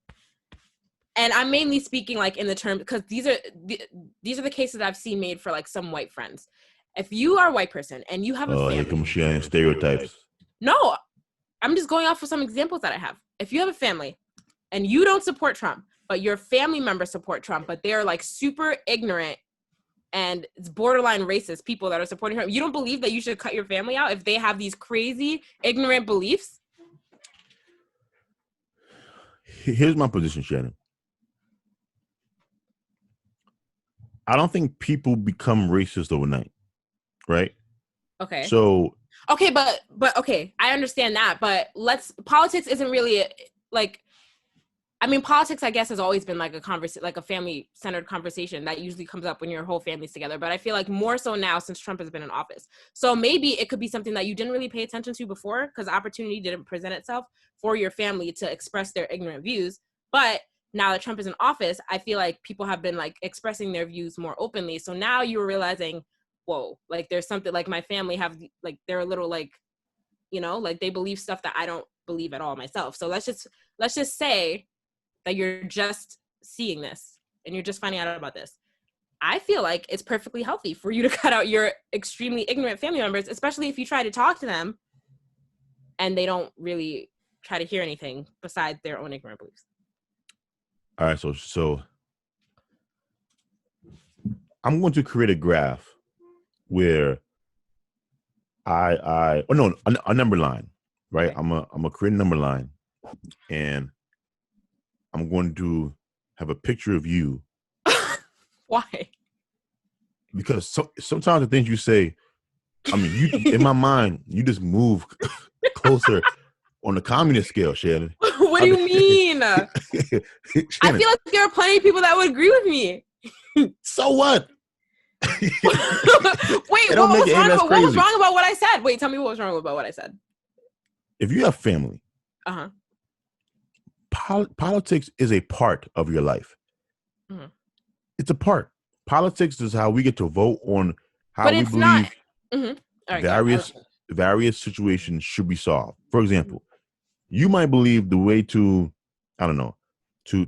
and I'm mainly speaking like in the term because these are the cases I've seen made for like some white friends. If you are a white person and you have a family, here comes Shannon stereotypes. No, I'm just going off of some examples that I have. If you have a family and you don't support Trump, but your family members support Trump, but they're like super ignorant and it's borderline racist people that are supporting Trump, you don't believe that you should cut your family out if they have these crazy ignorant beliefs? Here's my position, Shannon. I don't think people become racist overnight, right? Okay. So. Okay, but okay, I understand that, but politics isn't really like. I mean, politics, I guess, has always been like a family-centered conversation that usually comes up when your whole family's together. But I feel like more so now since Trump has been in office. So maybe it could be something that you didn't really pay attention to before because the opportunity didn't present itself for your family to express their ignorant views. But now that Trump is in office, I feel like people have been like expressing their views more openly. So now you're realizing, whoa, like there's something like my family have like they're a little like, like they believe stuff that I don't believe at all myself. So let's just say that you're just seeing this and you're just finding out about this. I feel like it's perfectly healthy for you to cut out your extremely ignorant family members, especially if you try to talk to them and they don't really try to hear anything besides their own ignorant beliefs. All right, so I'm going to create a graph where a number line, right? Okay. I'm a create a number line, and I'm going to have a picture of you Why? because sometimes the things you say, I mean, you in my mind, you just move closer on the communist scale, Shannon. What do you mean? I Shannon, feel like there are plenty of people that would agree with me. so what? Wait, It what don't make was it any wrong less about what was crazy. wrong about what I said? Wait, tell me what was wrong about what I said. If you have family, Uh-huh. politics is a part of your life. Mhm. It's a part. Politics is how we get to vote on how But we it's not. believe Mhm. All right, go ahead. various situations should be solved. For example, you might believe the way to, I don't know, to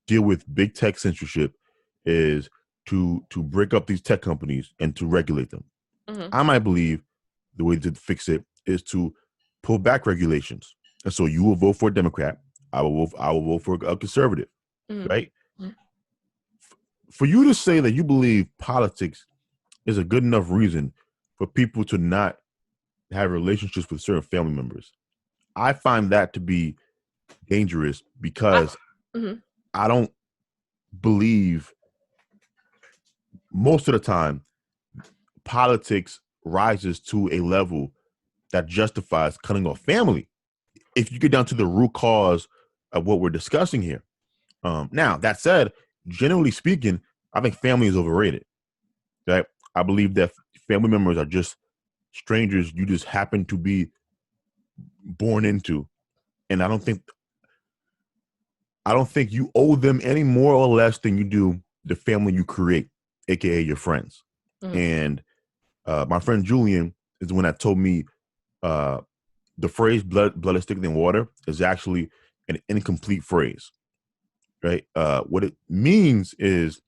deal with big tech censorship is to break up these tech companies and to regulate them. Mhm. I might believe the way to fix it is to pull back regulations. And so you will vote for a Democrat. I will vote for a conservative, Mhm. right? For you to say that you believe politics is a good enough reason for people to not have relationships with certain family members, I find that to be dangerous because Mhm. I don't believe most of the time politics rises to a level that justifies cutting off family. If you get down to the root cause of what we're discussing here. Now, that said, generally speaking, I think family is overrated. Right? I believe that family members are just strangers you just happen to be born into, and I don't think you owe them any more or less than you do the family you create, aka your friends. Mhm. And my friend Julian is the one that told me the phrase "blood is thicker than water" is actually an incomplete phrase. Right? What it means is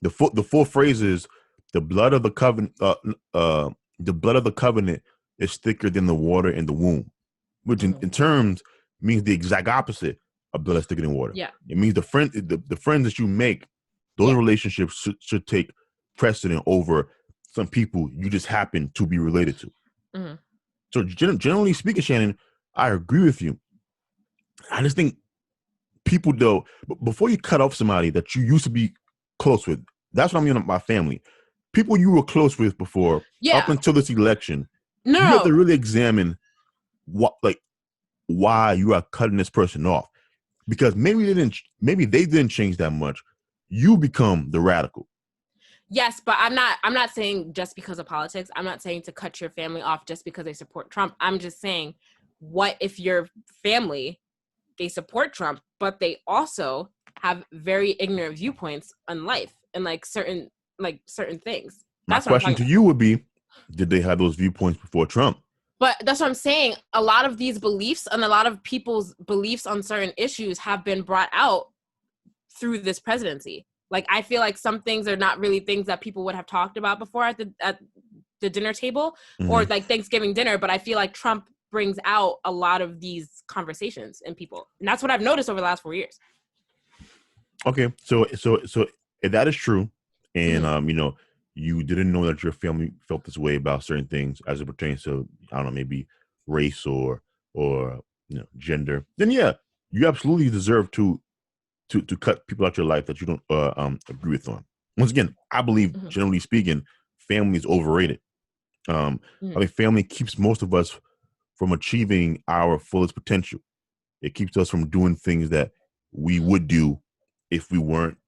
the full phrase is the blood of the covenant. The blood of the covenant is thicker than the water in the womb, which in terms means the exact opposite of blood is thicker than water. Yeah. It means the friends that you make, those Yeah. relationships should take precedent over some people you just happen to be related to. Mhm. So generally speaking, Shannon, I agree with you. I just think people though, before you cut off somebody that you used to be close with, that's what I mean with my family. People you were close with before, up Yeah. until this election, you have to No. really examine why you are cutting this person off. Because maybe they didn't change that much. You become the radical. Yes, but I'm not saying just because of politics. I'm not saying to cut your family off just because they support Trump. I'm just saying, what if your family, they support Trump, but they also have very ignorant viewpoints on life and certain things. My That's what I'm question talking to about. you would be, did they have those viewpoints before Trump? But that's what I'm saying. A lot of these beliefs and a lot of people's beliefs on certain issues have been brought out through this presidency. Like, I feel like some things are not really things that people would have talked about before at the dinner table or Mm-hmm. like Thanksgiving dinner. But I feel like Trump brings out a lot of these conversations in people. And that's what I've noticed over the last 4 years. Okay, so if that is true, and Mhm. you didn't know that your family felt this way about certain things as it pertains to, I don't know, maybe race or gender, then yeah, you absolutely deserve to cut people out your life that you don't agree with on. Once again, I believe Mhm. generally speaking, family is overrated. I Mhm. think family keeps most of us from achieving our fullest potential. It keeps us from doing things that we would do if we weren't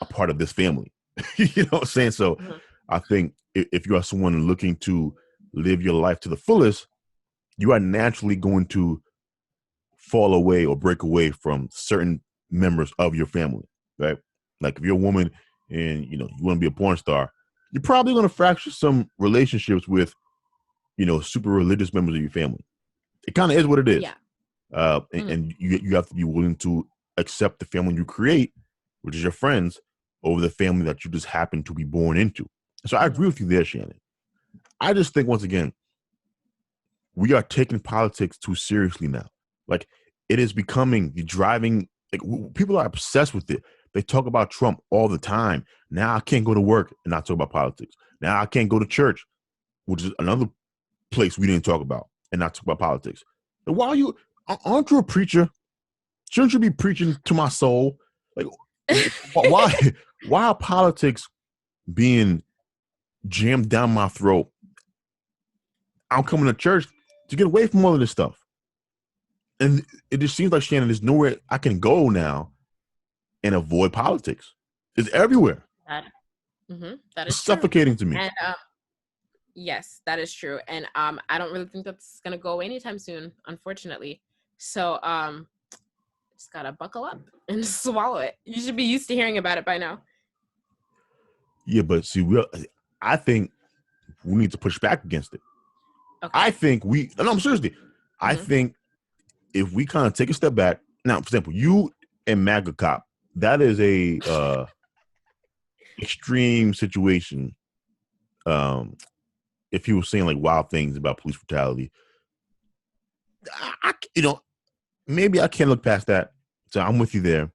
a part of this family. You know what I'm saying? So Mhm. I think if you are someone looking to live your life to the fullest, you are naturally going to fall away or break away from certain members of your family, right? Like if you're a woman and you want to be a porn star, you're probably going to fracture some relationships with super religious members of your family. It kind of is what it is. Yeah. And you have to be willing to accept the family you create, which is your friends, over the family that you just happen to be born into. So I agree with you there, Shannon. I just think once again, we are taking politics too seriously now. Like it is becoming the driving. Like people are obsessed with it. They talk about Trump all the time. Now I can't go to work and not talk about politics. Now I can't go to church, which is another place we didn't talk about, and not talk about politics. And aren't you a preacher? Shouldn't you be preaching to my soul? Like, why are politics being jammed down my throat? I'm coming to church to get away from all of this stuff. And it just seems like, Shannon, there's nowhere I can go now and avoid politics. It's everywhere. That is it's suffocating to me. And yes, that is true. And I don't really think that's gonna go away anytime soon, unfortunately. So just gotta buckle up and swallow it. You should be used to hearing about it by now. Yeah, but see, I think we need to push back against it. Okay. I think seriously. I think if we kind of take a step back, now, for example, you and MAGA cop, that is a extreme situation. If he was saying like wild things about police brutality, maybe I can't look past that. So I'm with you there.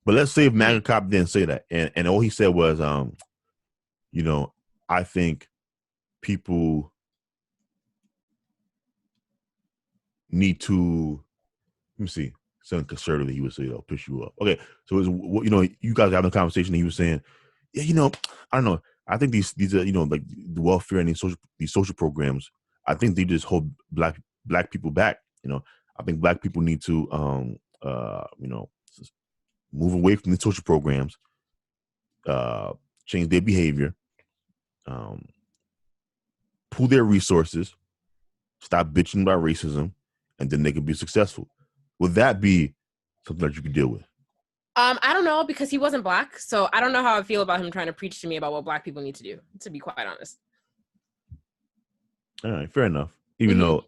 But let's say if MAGA cop didn't say that, and all he said was, I think people need to, let me see, something conservatively he would say, I'll push you up. Okay, so you guys having a conversation, and he was saying, yeah, I don't know. I think these are, like the welfare and these social programs, I think they just hold black people back. I think black people need to, move away from the social programs, change their behavior, pool their resources, stop bitching about racism, and then they can be successful. Would that be something that you could deal with? I don't know, because he wasn't black, so I don't know how I feel about him trying to preach to me about what black people need to do, to be quite honest. All right, fair enough. Even though...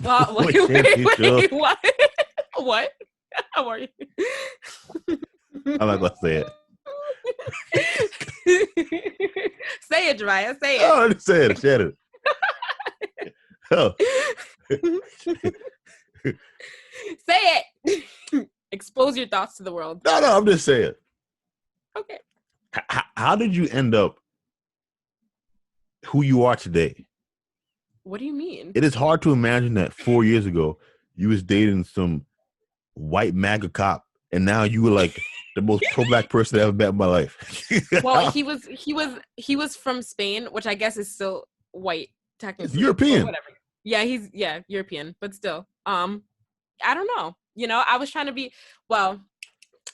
Well, wait, what? What? How are you? I'm not gonna say it. Say it, Jabia. Say it. Oh, just say it, Shannon. Oh. Say it. Expose your thoughts to the world. No, I'm just saying. Okay. How did you end up who you are today? What do you mean? It is hard to imagine that 4 years ago you was dating some white MAGA cop, and now you were like the most pro-black person I ever met in my life. Well, he was from Spain, which I guess is still white technically. It's European. Whatever. Yeah, he's European, but still. I don't know. I was trying to be, I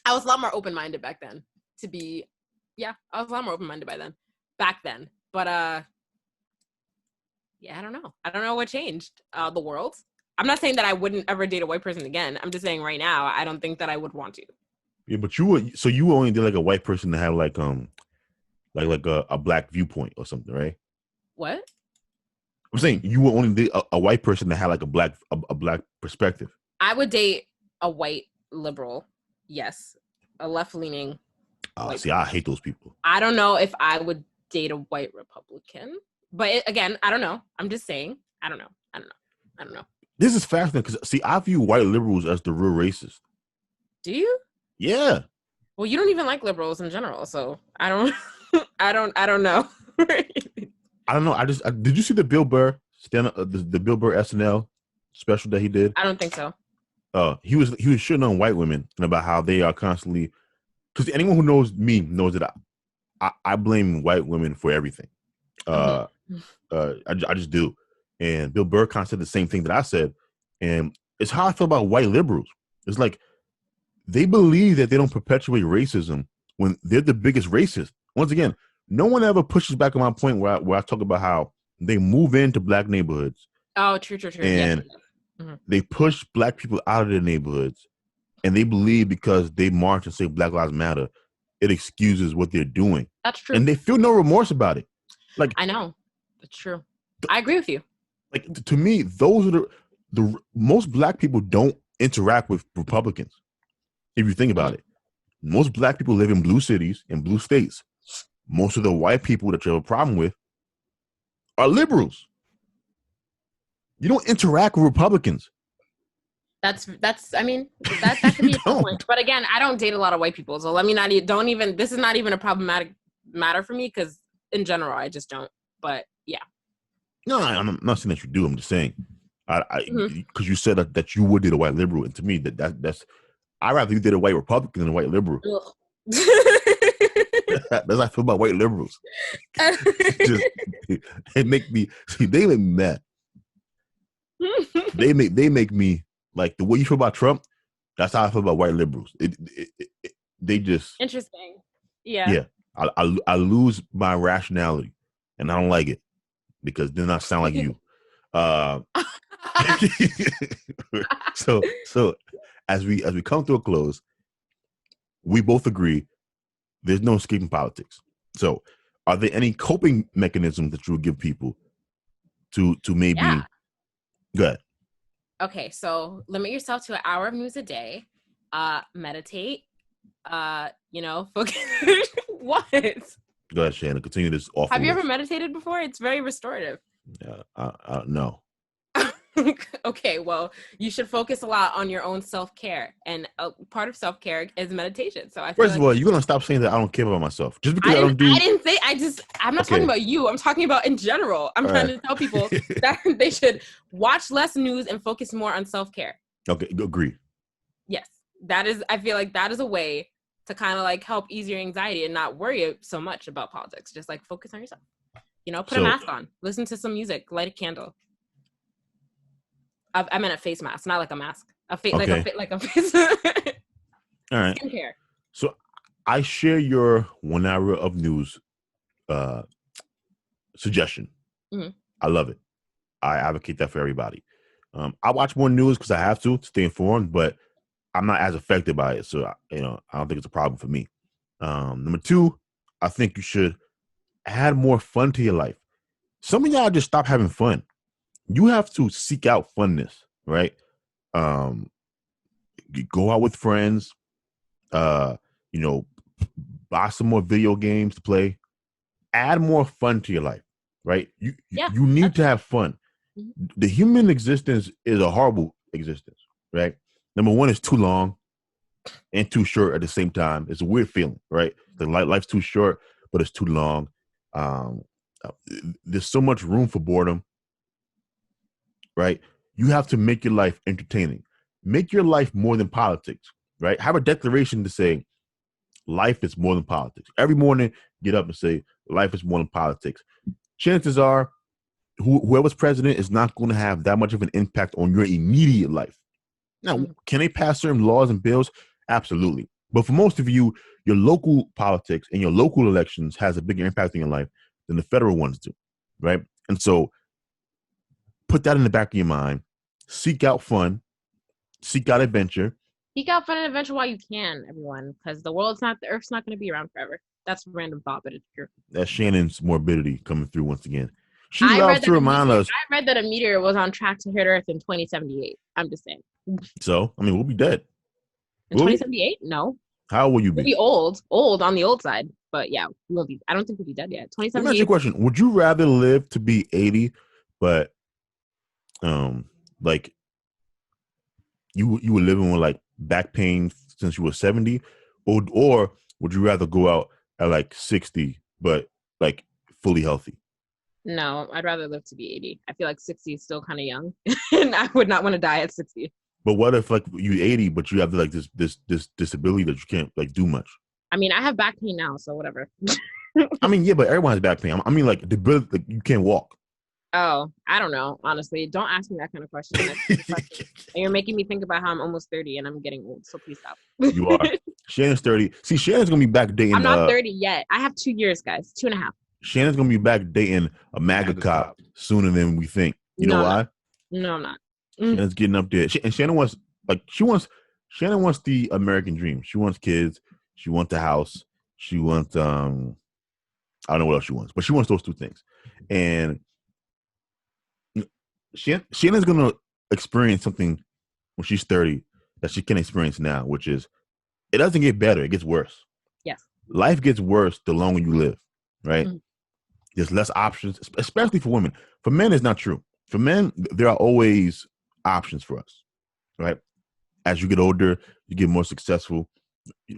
was a lot more open-minded back then I was a lot more open-minded back then. But I don't know. I don't know what changed. The world. I'm not saying that I wouldn't ever date a white person again. I'm just saying right now, I don't think that I would want to. Yeah, but you only did like a white person to have like a black viewpoint or something, right? What? I'm saying you would only date a white person that had like a black perspective. I would date a white liberal, yes, a left-leaning. See, I hate those people. I don't know if I would date a white Republican, but again, I don't know. I'm just saying, I don't know. This is fascinating because, see, I view white liberals as the real racist. Do you? Yeah. Well, you don't even like liberals in general, so I don't know. I don't know. Did you see the Bill Burr the Bill Burr SNL special that he did? I don't think so. He was shitting on white women and about how they are constantly, because anyone who knows me knows that I blame white women for everything. I just do. And Bill Burr kind of said the same thing that I said. And it's how I feel about white liberals. It's like they believe that they don't perpetuate racism when they're the biggest racist. Once again, no one ever pushes back on my point where I talk about how they move into black neighborhoods. Oh, true. And they push black people out of their neighborhoods. And they believe because they march and say Black Lives Matter, it excuses what they're doing. That's true. And they feel no remorse about it. Like, I know. That's true. I agree with you. Like, to me, those are the most black people don't interact with Republicans. If you think about it, most black people live in blue cities and blue states. Most of the white people that you have a problem with are liberals. You don't interact with Republicans. That's. I mean, that could be a good Don't. point. But again, I don't date a lot of white people, so let me not. Don't even. This is not even a problematic matter for me because in general, I just don't. But yeah. No, I'm not saying that you do. I'm just saying, Mhm. because you said that you would date a white liberal, and to me, that's I'd rather you date a white Republican than a white liberal. Ugh. That's how I feel about white liberals. Just they make me see. They make me mad. They make me like the way you feel about Trump. That's how I feel about white liberals. They just Interesting. Yeah. yeah. I lose my rationality, and I don't like it because then I sound like you. Uh, so as we come to a close, we both agree there's no escaping politics. So, are there any coping mechanisms that you would give people to maybe Yeah. good? Okay, so limit yourself to an hour of news a day. Meditate. Focus. What? Go ahead, Shannon. Continue this awful. Have you ever list. meditated before? It's very restorative. No. Okay, well, you should focus a lot on your own self-care, and a part of self-care is meditation. So I feel First of all, you're gonna stop saying that I don't care about myself just because I don't do. I didn't say. I'm not talking about you. I'm talking about in general. I'm trying to tell people that they should watch less news and focus more on self-care. Okay, agree. Yes, that is. I feel like that is a way to kind of like help ease your anxiety and not worry so much about politics. Just like focus on yourself. Put a mask on, listen to some music, light a candle. I meant a face mask, not like a mask. Like a face. All right. Skincare. So I share your 1 hour of news suggestion. Mm-hmm. I love it. I advocate that for everybody. I watch more news because I have to stay informed, but I'm not as affected by it. So, I don't think it's a problem for me. Number 2, I think you should add more fun to your life. Some of y'all just stop having fun. You have to seek out funness, right? Go out with friends, buy some more video games to play. Add more fun to your life, right? You need to have fun. Mm-hmm. The human existence is a horrible existence, right? Number 1 is too long and too short at the same time. It's a weird feeling, right? The life's too short, but it's too long. There's so much room for boredom, right? You have to make your life entertaining. Make your life more than politics, right? Have a declaration to say life is more than politics. Every morning, get up and say life is more than politics. Chances are whoever's president is not going to have that much of an impact on your immediate life. Now, can they pass certain laws and bills? Absolutely. But for most of you, your local politics and your local elections has a bigger impact on your life than the federal ones do, right? And so put that in the back of your mind. Seek out fun. Seek out adventure. Seek out fun and adventure while you can, everyone, because the Earth's not going to be around forever. That's a random thought, but it's true. That's Shannon's morbidity coming through once again. She loves to remind us. I read that a meteor was on track to hit Earth in 2078. I'm just saying. So, we'll be dead. In 2078? No. How will you be? We'll be old on the old side. But yeah, we'll be. I don't think we'll be dead yet. 2078. Let me ask you a question. Would you rather live to be 80, but like you were living with like back pain since you were 70, or would you rather go out at like 60 but like fully healthy? No, I'd rather live to be 80. I feel like 60 is still kind of young, and I would not want to die at 60. But what if like you're 80 but you have like this disability that you can't like do much? I mean, I have back pain now, so whatever. Yeah, but everyone has back pain. Like the ability, like, you can't walk. Oh, I don't know. Honestly, don't ask me that kind of question. And you're making me think about how I'm almost 30 and I'm getting old. So please stop. You are. Shannon's 30. See, Shannon's gonna be back dating. I'm not 30 yet. I have 2 years, guys. 2.5. Shannon's gonna be back dating a MAGA cop sooner than we think. You know why? No, I'm not. Shannon's getting up there. And Shannon wants the American dream. She wants kids. She wants a house. She wants I don't know what else she wants, but she wants those 2 things. And Shannon's gonna experience something when she's 30 that she can experience now, which is it doesn't get better, it gets worse. Yes. Life gets worse the longer you live, right? Mm-hmm. There's less options, especially for women. For men, it's not true. For men, there are always options for us, right? as you get older, you get more successful.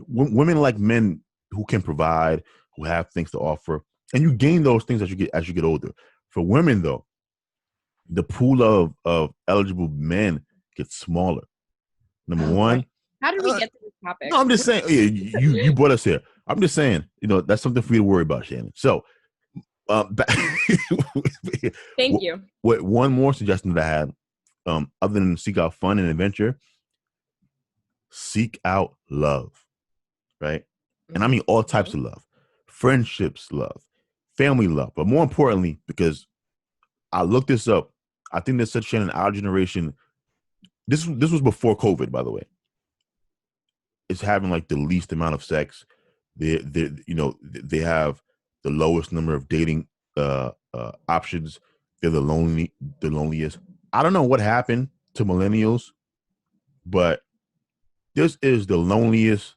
Women like men who can provide, who have things to offer, and you gain those things as you get older. For women, though, the pool of eligible men gets smaller. Number one. Boy. How did we get to this topic? No, I'm just saying. Yeah, you brought us here. I'm just saying. That's something for you to worry about, Shannon. So, thank you. One more suggestion that I had, other than seek out fun and adventure, seek out love, right? And I mean all types of love, friendships, love, family love, but more importantly, because I looked this up, I think that said, Shannon, our generation, this was before COVID, by the way, is having like the least amount of sex. They have the lowest number of dating options. They're the loneliest. I don't know what happened to millennials, but this is the loneliest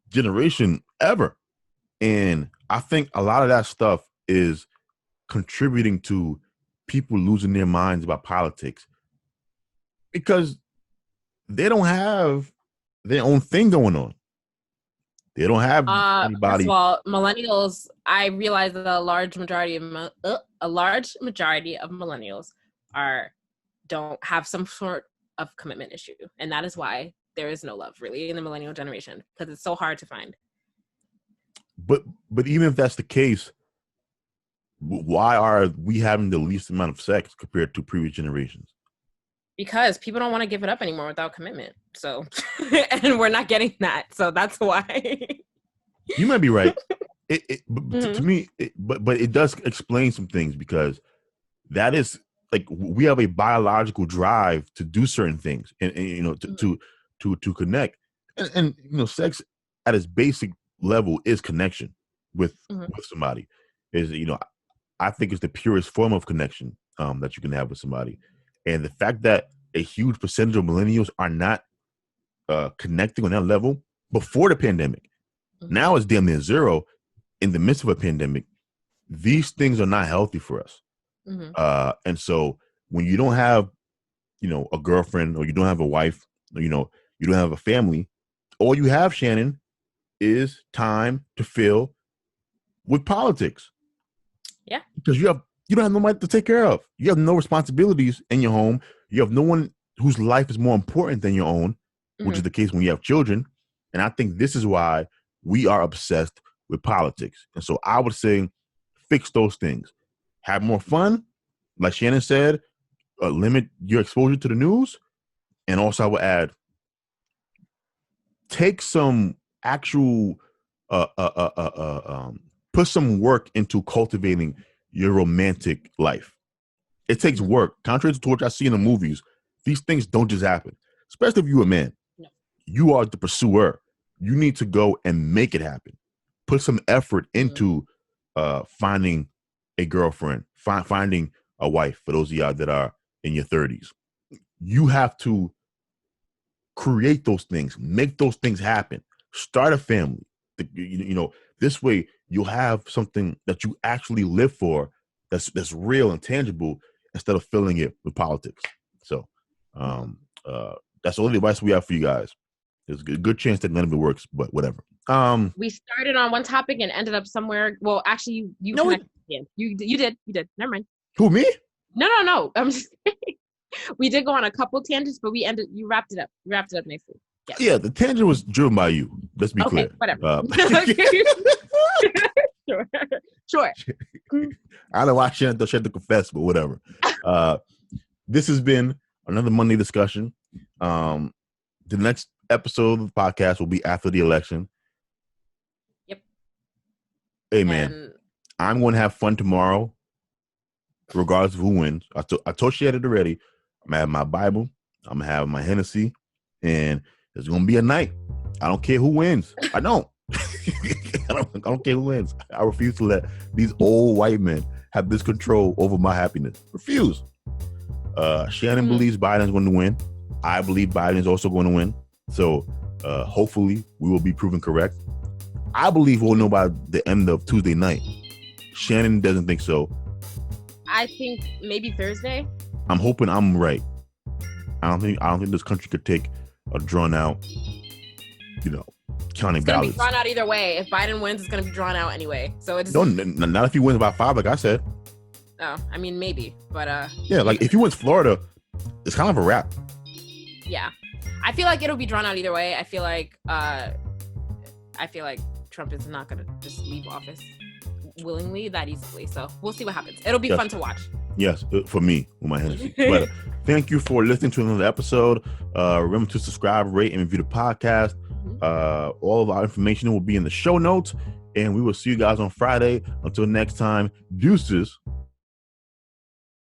generation ever. And I think a lot of that stuff is contributing to people losing their minds about politics because they don't have their own thing going on. They don't have anybody. First of all, millennials, I realize that a large majority of millennials don't have some sort of commitment issue, and that is why there is no love really in the millennial generation, because it's so hard to find. But even if that's the case, why are we having the least amount of sex compared to previous generations? Because people don't want to give it up anymore without commitment. So, and we're not getting that. So that's why. You might be right. To me, but it does explain some things, because that is like, we have a biological drive to do certain things and to connect. And sex at its basic level is connection with somebody. I think it's the purest form of connection that you can have with somebody. And the fact that a huge percentage of millennials are not connecting on that level before the pandemic, now it's damn near zero in the midst of a pandemic. These things are not healthy for us. And so when you don't have, a girlfriend, or you don't have a wife, or, you don't have a family, all you have, Shannon, is time to fill with politics. Yeah. Because you don't have nobody to take care of. You have no responsibilities in your home. You have no one whose life is more important than your own, which is the case when you have children. And I think this is why we are obsessed with politics. And so I would say, fix those things. Have more fun. Like Shannon said, limit your exposure to the news. And also I would add, take some actual, put some work into cultivating your romantic life. It takes work. Contrary to what I see in the movies, these things don't just happen, especially if you're a man. No. You are the pursuer. You need to go and make it happen. Put some effort into finding a girlfriend, finding a wife, for those of y'all that are in your 30s. You have to create those things, make those things happen, start a family. This way you'll have something that you actually live for, that's real and tangible, instead of filling it with politics. So that's the only advice we have for you guys. There's a good chance that none of it works, but whatever. We started on one topic and ended up somewhere. Well, actually, you did. Never mind. Who, me? No. I'm just we did go on a couple tangents, but you wrapped it up. You wrapped it up nicely. Yeah, the tangent was driven by you. Let's be clear. Whatever. Sure. I don't know why she had to confess, but whatever. This has been another Monday discussion. The next episode of the podcast will be after the election. Yep. Hey, man, I'm going to have fun tomorrow, regardless of who wins. I told you it already. I'm going to have my Bible. I'm going to have my Hennessy. And there's going to be a night. I don't care who wins. I don't. I don't care who wins. I refuse to let these old white men have this control over my happiness. Refuse. Shannon believes Biden's going to win. I believe Biden's also going to win. So hopefully we will be proven correct. I believe we'll know by the end of Tuesday night. Shannon doesn't think so. I think maybe Thursday. I'm hoping I'm right. I don't think this country could take a drawn out, counting It's gonna be ballots. drawn out either way. If Biden wins, it's gonna be drawn out anyway. So it's No, not if he wins by 5, like I said. Oh, I mean maybe, but yeah, like if he wins Florida, it's kind of a wrap. Yeah, I feel like it'll be drawn out either way. I feel like Trump is not gonna just leave office willingly that easily. So we'll see what happens. It'll be fun to watch. Yes, for me with my Hennessy. But thank you for listening to another episode. Remember to subscribe, rate, and review the podcast. All of our information will be in the show notes, and we will see you guys on Friday. Until next time, deuces.